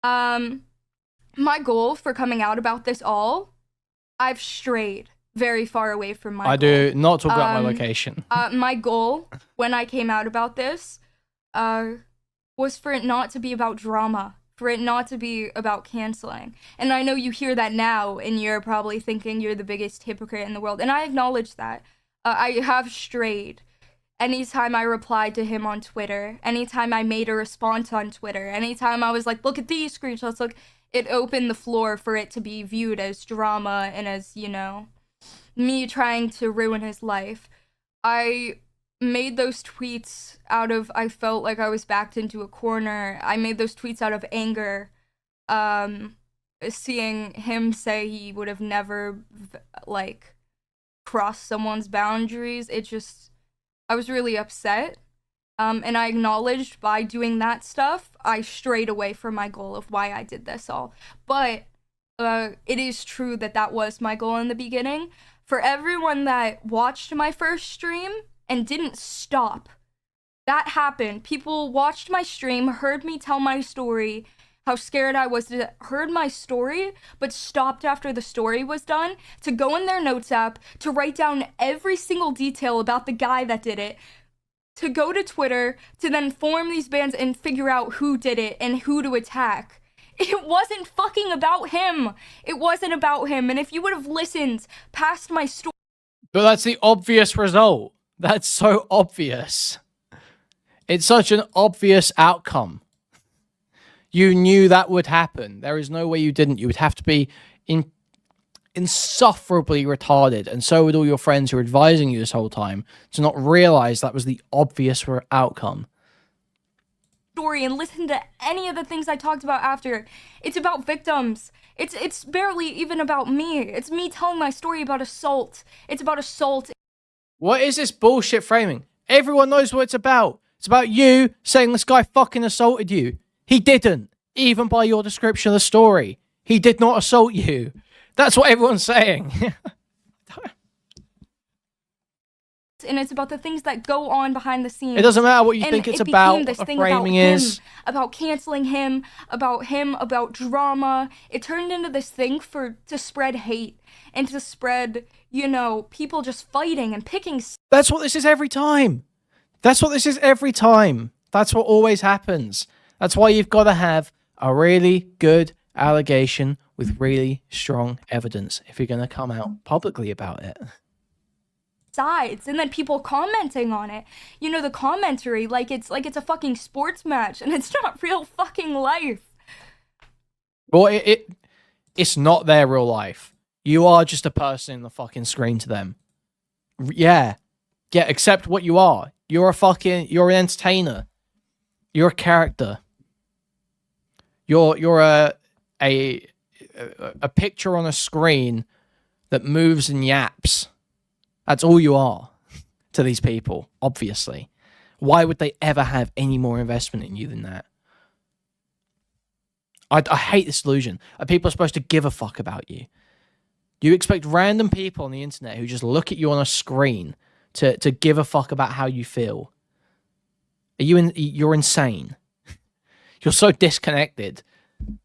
My goal for coming out about this all, I've strayed very far away from my goal. Do not talk about my location. My goal when I came out about this, was for it not to be about drama, for it not to be about canceling. And I know you hear that now, and you're probably thinking you're the biggest hypocrite in the world, and I acknowledge that. I have strayed. Anytime I replied to him on Twitter, anytime I made a response on Twitter, anytime I was like, look at these screenshots, look, it opened the floor for it to be viewed as drama and as, you know, me trying to ruin his life. I made those tweets out of, I felt like I was backed into a corner. I made those tweets out of anger, seeing him say he would have never, like, crossed someone's boundaries. I was really upset, and I acknowledged by doing that stuff, I strayed away from my goal of why I did this all. But it is true that was my goal in the beginning. For everyone that watched my first stream and didn't stop. That happened. People watched my stream, heard me tell my story, how scared I was, heard my story, but stopped after the story was done, to go in their notes app, to write down every single detail about the guy that did it, to go to Twitter, to then form these bands and figure out who did it and who to attack. It wasn't fucking about him. It wasn't about him. And if you would have listened past my story... But that's the obvious result. That's so obvious. It's such an obvious outcome. You knew that would happen. There is no way you didn't. You would have to be insufferably retarded, and so would all your friends who were advising you this whole time, to not realize that was the obvious outcome. Story and listen to any of the things I talked about after. It's about victims. It's barely even about me. It's me telling my story about assault. It's about assault. What is this bullshit framing? Everyone knows what it's about. It's about you saying this guy fucking assaulted you. He didn't. Even by your description of the story. He did not assault you. That's what everyone's saying. And it's about the things that go on behind the scenes. It doesn't matter what you think it's about, this what the thing framing about is. About canceling him, about drama. It turned into this thing to spread hate and to spread, you know, people just fighting and picking. That's what this is every time. That's what this is every time. That's what always happens. That's why you've got to have a really good allegation with really strong evidence if you're going to come out publicly about it. Sides, and then people commenting on it. You know, the commentary, like it's a fucking sports match, and it's not real fucking life. Well, it's not their real life. You are just a person in the fucking screen to them. Yeah, accept what you are. You're an entertainer. You're a character. You're a picture on a screen that moves and yaps. That's all you are to these people, obviously. Why would they ever have any more investment in you than that? I hate this illusion. People are supposed to give a fuck about you. You expect random people on the internet who just look at you on a screen to give a fuck about how you feel. You're insane. You're so disconnected.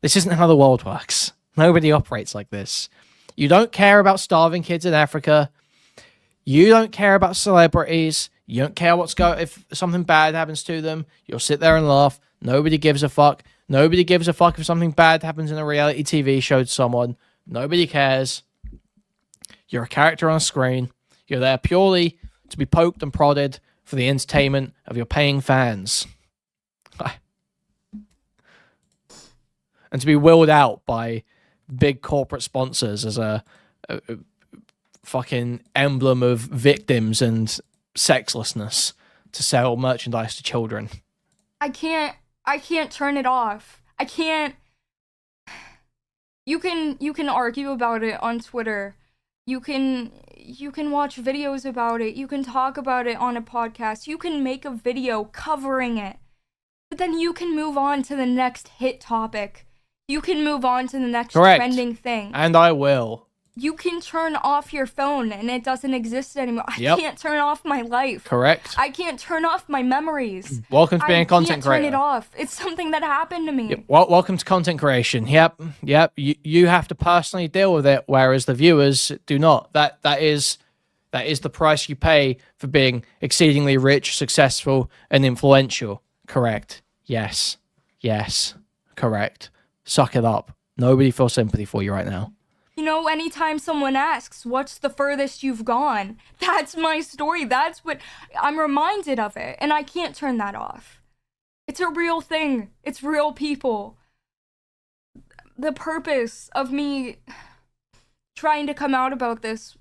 This isn't how the world works. Nobody operates like this. You don't care about starving kids in Africa. You don't care about celebrities. You don't care if something bad happens to them. You'll sit there and laugh. Nobody gives a fuck. Nobody gives a fuck if something bad happens in a reality TV show to someone. Nobody cares. You're a character on a screen. You're there purely to be poked and prodded for the entertainment of your paying fans. And to be willed out by big corporate sponsors as a fucking emblem of victims and sexlessness to sell merchandise to children. I can't turn it off. I can't. You can argue about it on Twitter. You can watch videos about it. You can talk about it on a podcast. You can make a video covering it. But then you can move on to the next hit topic. You can move on to the next trending thing. And I will. You can turn off your phone and it doesn't exist anymore. I can't turn off my life. Correct. I can't turn off my memories. Welcome to being a content creator. I can't turn it off. It's something that happened to me. Yep. Welcome to content creation. Yep. You have to personally deal with it, whereas the viewers do not. That is the price you pay for being exceedingly rich, successful, and influential. Correct. Yes. Correct. Suck it up. Nobody feels sympathy for you right now. You know, anytime someone asks, what's the furthest you've gone? That's my story. That's what I'm reminded of it. And I can't turn that off. It's a real thing. It's real people. The purpose of me trying to come out about this,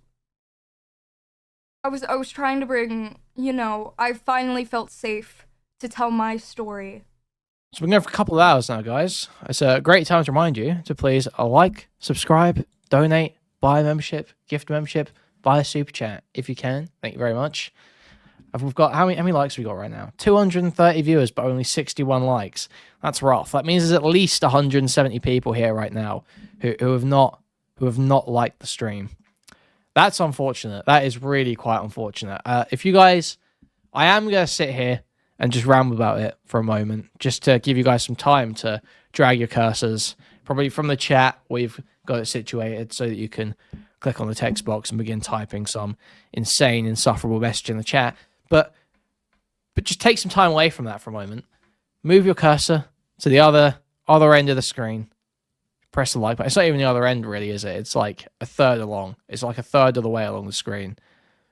I was trying to bring, I finally felt safe to tell my story. So we're going for a couple of hours now, guys. It's a great time to remind you to please like, subscribe, donate, buy a membership, gift a membership, buy a super chat if you can. Thank you very much. We've got how many likes have we got right now? 230 viewers, but only 61 likes. That's rough. That means there's at least 170 people here right now who have not liked the stream. That's unfortunate. That is really quite unfortunate. If you guys, I am gonna sit here and just ramble about it for a moment, just to give you guys some time to drag your cursors. Probably from the chat, we've got it situated so that you can click on the text box and begin typing some insane, insufferable message in the chat. But just take some time away from that for a moment. Move your cursor to the other end of the screen. Press the like button. It's not even the other end, really, is it? It's like a third along. It's like a third of the way along the screen.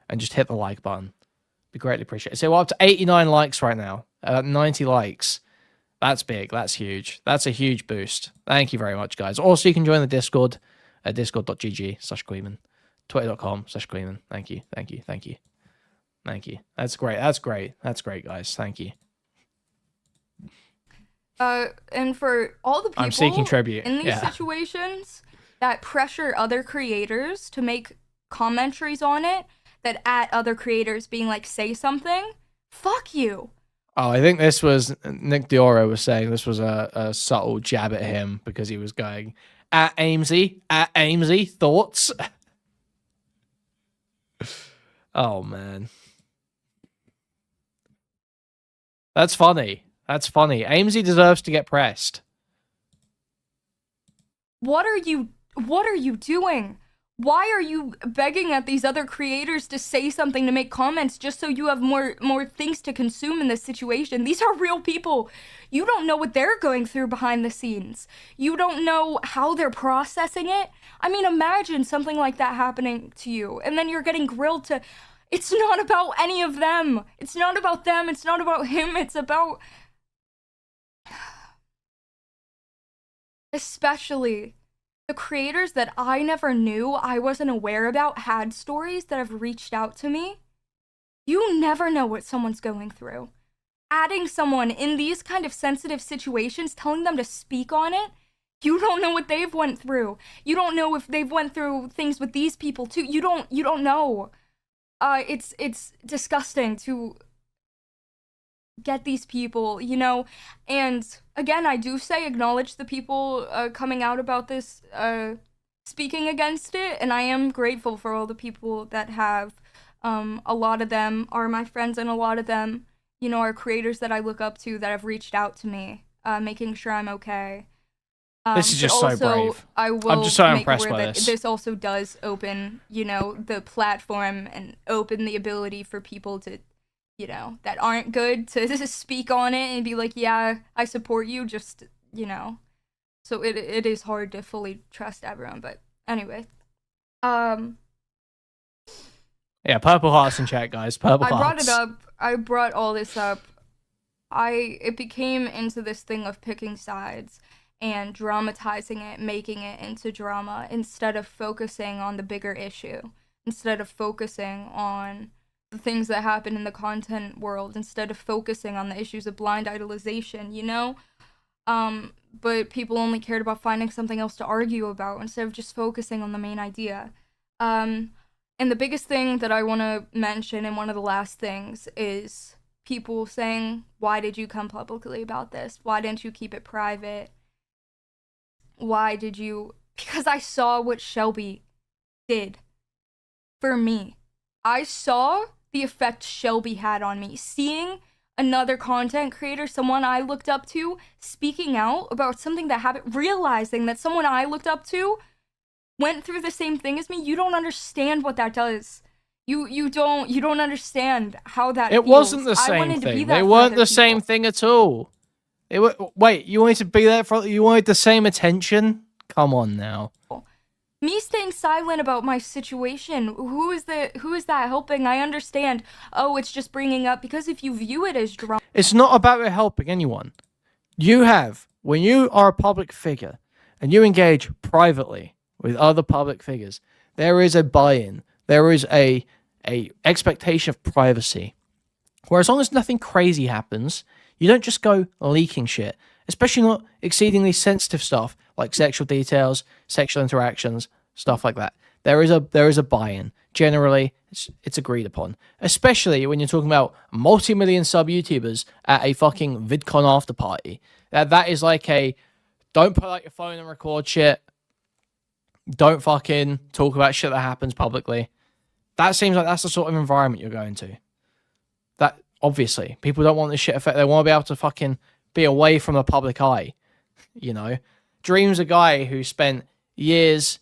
And just hit the like button. Be greatly appreciated. So we're up to 89 likes right now. 90 likes. That's big. That's huge. That's a huge boost. Thank you very much, guys. Also, you can join the Discord at discord.gg/Kuihman, twitter.com/Kuihman. Thank you. That's great, guys. Thank you. And for all the people I'm seeking tribute. in these situations that pressure other creators to make commentaries on it, that at other creators being like, say something, fuck you. Oh, I think this was, Nick Dioro was saying this was a subtle jab at him because he was going, at Amesy, thoughts? Oh, man. That's funny. Amesy deserves to get pressed. What are you doing? Why are you begging at these other creators to say something, to make comments, just so you have more things to consume in this situation? These are real people. You don't know what they're going through behind the scenes. You don't know how they're processing it. I mean, imagine something like that happening to you, and then you're getting grilled to... It's not about any of them. It's not about them. It's not about him. It's about... Especially... the creators that I never knew, I wasn't aware about, had stories that have reached out to me. You never know what someone's going through. Adding someone in these kind of sensitive situations, telling them to speak on it, you don't know what they've went through. You don't know if they've went through things with these people too. You don't know. It's disgusting to get these people, you know? And again, I do say acknowledge the people coming out about this, speaking against it, and I am grateful for all the people that have. A lot of them are my friends, and a lot of them, you know, are creators that I look up to that have reached out to me, making sure I'm okay. This is just so brave. I'm just so impressed by this. This also does open, you know, the platform and open the ability for people to, you know, that aren't good to speak on it and be like, yeah, I support you, just, you know. So it is hard to fully trust everyone, but anyway. Yeah, purple hearts in chat, guys. Purple hearts. I brought it up. I brought all this up. It became into this thing of picking sides and dramatizing it, making it into drama instead of focusing on the bigger issue, instead of focusing on the things that happen in the content world, instead of focusing on the issues of blind idolization, you know? But people only cared about finding something else to argue about instead of just focusing on the main idea. And the biggest thing that I want to mention, and one of the last things, is people saying, why did you come publicly about this? Why didn't you keep it private? Why did you? Because I saw what Shelby did for me. I saw the effect Shelby had on me. Seeing another content creator, someone I looked up to, speaking out about something that happened, realizing that someone I looked up to went through the same thing as me, you don't understand what that does. You don't understand how that It feels. wasn't the same thing. They weren't the same thing at all. Wait, you wanted to be there for? You wanted the same attention? Come on now. Me staying silent about my situation, who is that helping? I understand. Oh, it's just bringing up, because if you view it as drama. It's not about it helping anyone. When you are a public figure and you engage privately with other public figures, there is a buy-in. There is a expectation of privacy. Where as long as nothing crazy happens, you don't just go leaking shit, especially not exceedingly sensitive stuff like sexual details, sexual interactions, stuff like that. There is a buy-in. Generally, it's agreed upon, especially when you're talking about multi-million sub YouTubers at a fucking VidCon after party. That is like don't put out your phone and record shit. Don't fucking talk about shit that happens publicly. That seems like that's the sort of environment you're going to. That obviously people don't want this shit effect. They want to be able to fucking be away from the public eye. You know, Dream's a guy who spent years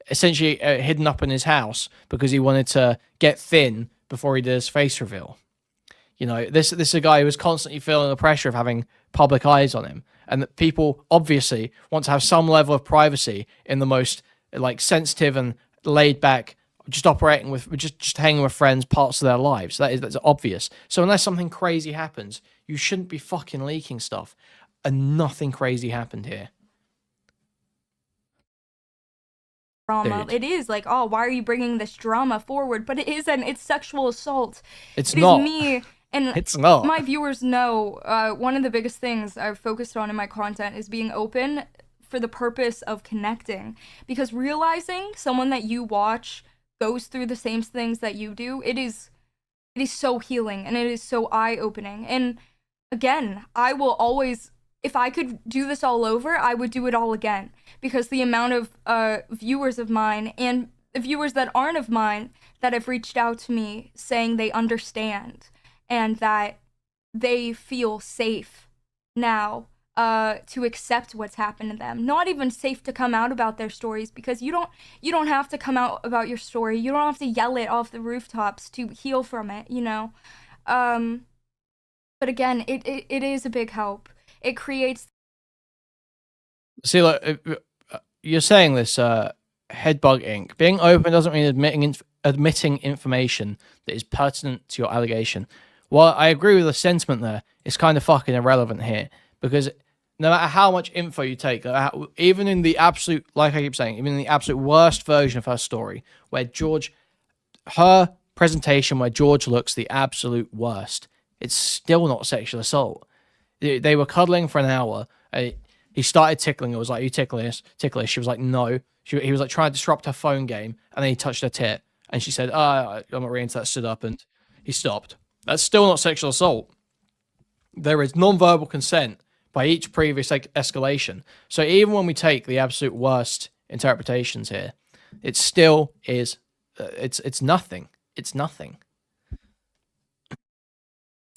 essentially hidden up in his house because he wanted to get thin before he did his face reveal. You know, this is a guy who was constantly feeling the pressure of having public eyes on him, and that people obviously want to have some level of privacy in the most like sensitive and laid back, just operating with, just hanging with friends parts of their lives. That's obvious. So unless something crazy happens, you shouldn't be fucking leaking stuff. And nothing crazy happened here. Drama. Dude. It is like, oh, why are you bringing this drama forward? But it isn't. It's sexual assault. It's not. It is me. And it's not. My viewers know one of the biggest things I've focused on in my content is being open for the purpose of connecting. Because realizing someone that you watch goes through the same things that you do, it is so healing and it is so eye-opening. And again, I will always, if I could do this all over, I would do it all again. Because the amount of viewers of mine and viewers that aren't of mine that have reached out to me saying they understand and that they feel safe now to accept what's happened to them. Not even safe to come out about their stories, because you don't have to come out about your story. You don't have to yell it off the rooftops to heal from it, you know. But again, it is a big help. It creates. See, look, you're saying this, Headbug Inc. Being open doesn't mean admitting information that is pertinent to your allegation. While I agree with the sentiment there, it's kind of fucking irrelevant here, because no matter how much info you take, even in the absolute, like I keep saying, even in the absolute worst version of her story, where her presentation where George looks the absolute worst, it's still not sexual assault. They were cuddling for an hour. He started tickling her. Was like, "You ticklish?" She was like, "No." He was like trying to disrupt her phone game, and then he touched her tit, and she said, "I'm not really into that." Stood up, and he stopped. That's still not sexual assault. there is non-verbal consent by each previous escalation. So even when we take the absolute worst interpretations here, it still is. It's nothing. It's nothing.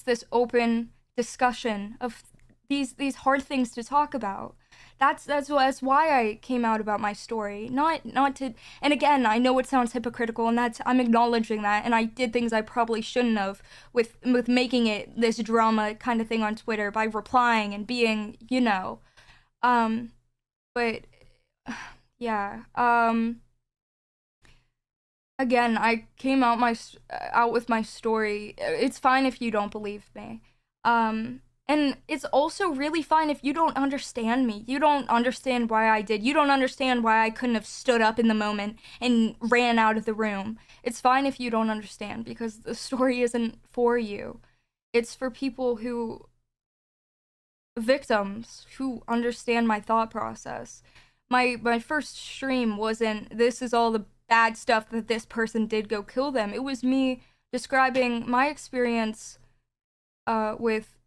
This open discussion of these hard things to talk about. That's why I came out about my story. Not to, and again, I know it sounds hypocritical, and I'm acknowledging that, and I did things I probably shouldn't have with making it this drama kind of thing on Twitter by replying and being, you know, but yeah, again, I came out with my story. It's fine if you don't believe me. And it's also really fine if you don't understand me. You don't understand why I did. You don't understand why I couldn't have stood up in the moment and ran out of the room. It's fine if you don't understand, because the story isn't for you. It's for people victims who understand my thought process. My first stream wasn't, this is all the bad stuff that this person did, go kill them. It was me describing my experience with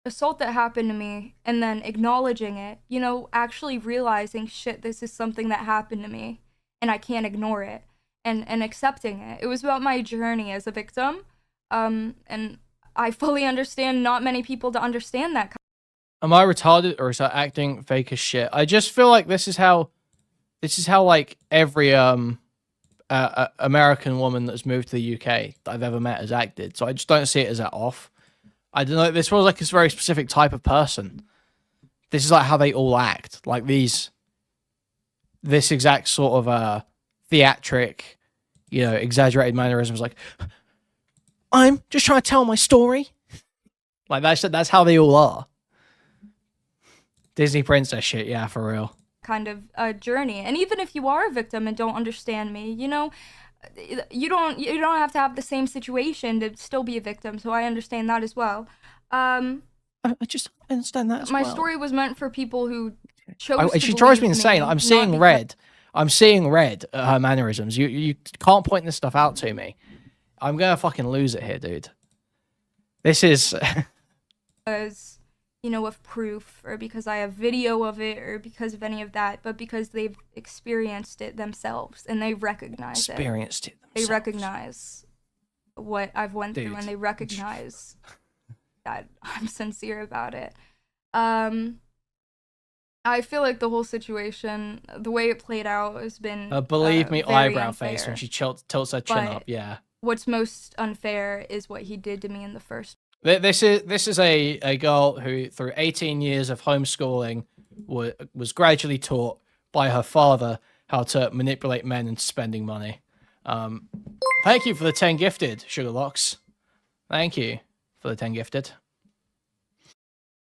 assault that happened to me, and then acknowledging it, you know, actually realizing, shit, this is something that happened to me and I can't ignore it, and accepting it. It was about my journey as a victim, and I fully understand not many people to understand that. Am I retarded, or is that acting fake as shit? I just feel like this is how like every American woman that's moved to the UK that I've ever met has acted. So I just don't see it as that off. I don't know. This feels like it's a very specific type of person. This is like how they all act. Like this exact sort of theatric, you know, exaggerated mannerisms. Like, I'm just trying to tell my story. Like that's how they all are. Disney princess shit, yeah, for real. Kind of a journey. And even if you are a victim and don't understand me, you know, you don't have to have the same situation to still be a victim, so I understand that as well. I just understand that as well. My story was meant for people who chose to she drives me believe insane. I'm seeing red. I'm seeing red at her mannerisms. You can't point this stuff out to me. I'm gonna fucking lose it here, dude. This is because, you know, of proof, or because I have video of it, or because of any of that, but because they've experienced it themselves and they recognize it. They recognize what I've went through, and they recognize that I'm sincere about it. I feel like the whole situation, the way it played out, has been believe me, very eyebrow unfair. face when she tilts her chin up. Yeah. What's most unfair is what he did to me in the first. This is a girl who, through 18 years of homeschooling, was gradually taught by her father how to manipulate men into spending money. Thank you for the 10 gifted, Sugarlocks. Thank you for the 10 gifted.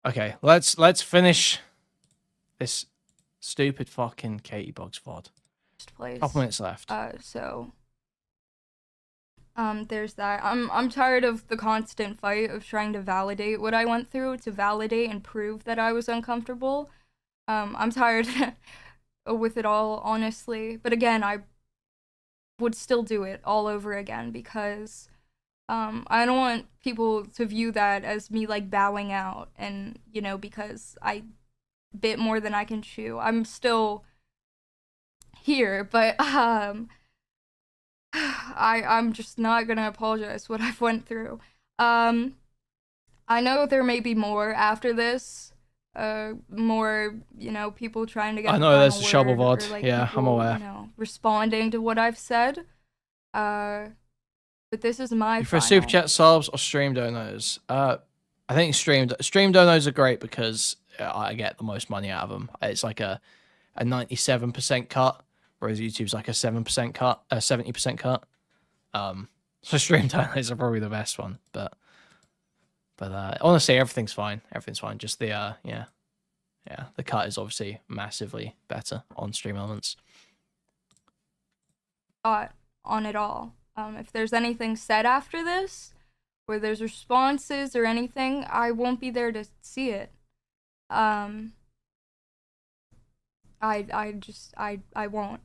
Okay, let's finish this stupid fucking Caitibugzz VOD. Couple minutes left. There's that. I'm tired of the constant fight of trying to validate what I went through, to validate and prove that I was uncomfortable. I'm tired with it all, honestly. But again, I would still do it all over again, because I don't want people to view that as me like bowing out, and, you know, because I bit more than I can chew. I'm still here, but I'm just not gonna apologize what I've went through. I know there may be more after this, more, you know, people trying to get. I know there's a shovel VOD. Like, yeah, people, I'm aware. You know, responding to what I've said. But this is my. For super chat subs or stream donos, I think stream donos are great because I get the most money out of them. It's like a 97% cut. Whereas YouTube's like a 7% cut, a 70% cut. So stream downloads are probably the best one, but honestly, everything's fine. Everything's fine. Just the the cut is obviously massively better on Stream Elements. On it all. If there's anything said after this, where there's responses or anything, I won't be there to see it. I won't.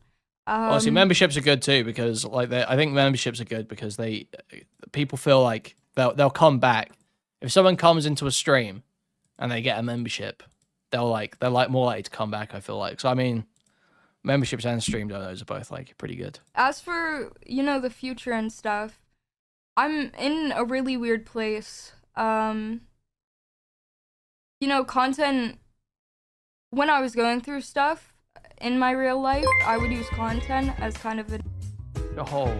Honestly, memberships are good too, because like I think memberships are good because people feel like they'll come back if someone comes into a stream and they get a membership, they're more likely to come back, I feel like. So I mean, memberships and stream donos are both like pretty good. As for, you know, the future and stuff, I'm in a really weird place. You know, content, when I was going through stuff in my real life, I would use content as kind of A whole.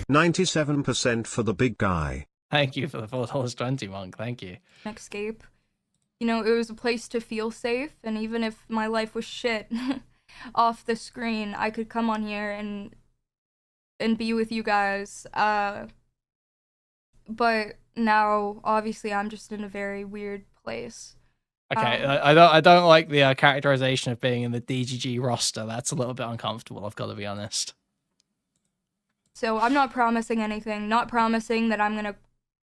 97% for the big guy. Thank you for the $4.20, Monk. Thank you. an escape. You know, it was a place to feel safe, and even if my life was shit off the screen, I could come on here and be with you guys. But now, obviously, I'm just in a very weird place. Okay, I don't like the characterization of being in the DGG roster. That's a little bit uncomfortable, I've got to be honest. So I'm not promising anything, not promising that I'm gonna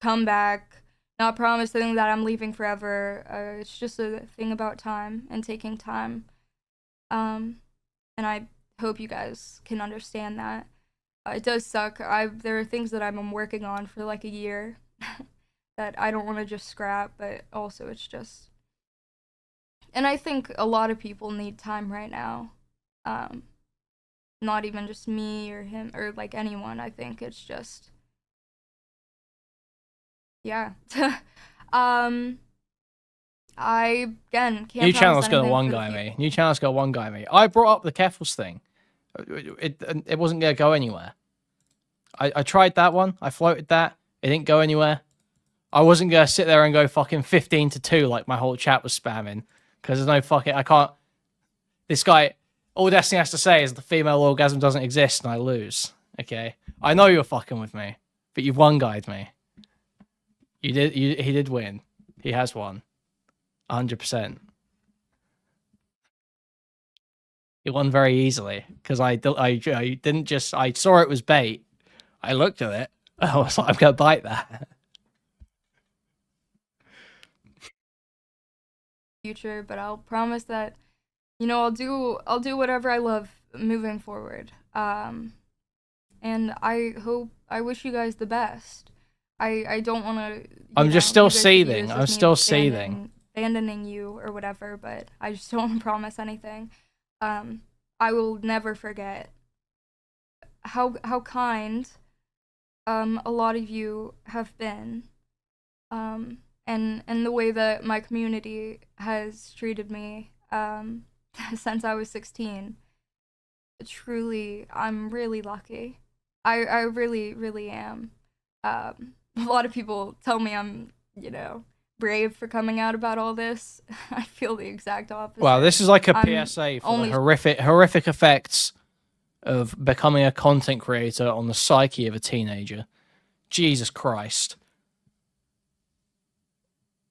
come back, not promising that I'm leaving forever. It's just a thing about time and taking time. And I hope you guys can understand that. It does suck. There are things that I'm working on for like a year that I don't want to just scrap, but also it's just... And I think a lot of people need time right now. Not even just me or him or like anyone. I think it's just... Yeah. I, again, can't New channel's promise got anything one for the guy future. me. New channel's got one guy me. I brought up the Keffels thing. It wasn't going to go anywhere. I tried that one. I floated that. It didn't go anywhere. I wasn't going to sit there and go fucking 15-2 like my whole chat was spamming. Because there's no fucking... I can't... This guy... All Destiny has to say is the female orgasm doesn't exist and I lose. Okay? I know you're fucking with me. But you've one-guyed me. He did win. He has won. 100%. He won very easily. Because I didn't just... I saw it was bait. I looked at it. I was like, I'm going to bite that. Future, but I'll promise that, you know, I'll do whatever I love moving forward. And I wish you guys the best. I don't want to... I'm just still seething. I'm still seething. Abandoning you or whatever, but I just don't want to promise anything. I will never forget how kind a lot of you have been. And the way that my community has treated me since I was 16. Truly, I'm really lucky. I really, really am. A lot of people tell me I'm, you know, brave for coming out about all this. I feel the exact opposite. Well, this is like a PSA for the horrific effects of becoming a content creator on the psyche of a teenager. Jesus Christ.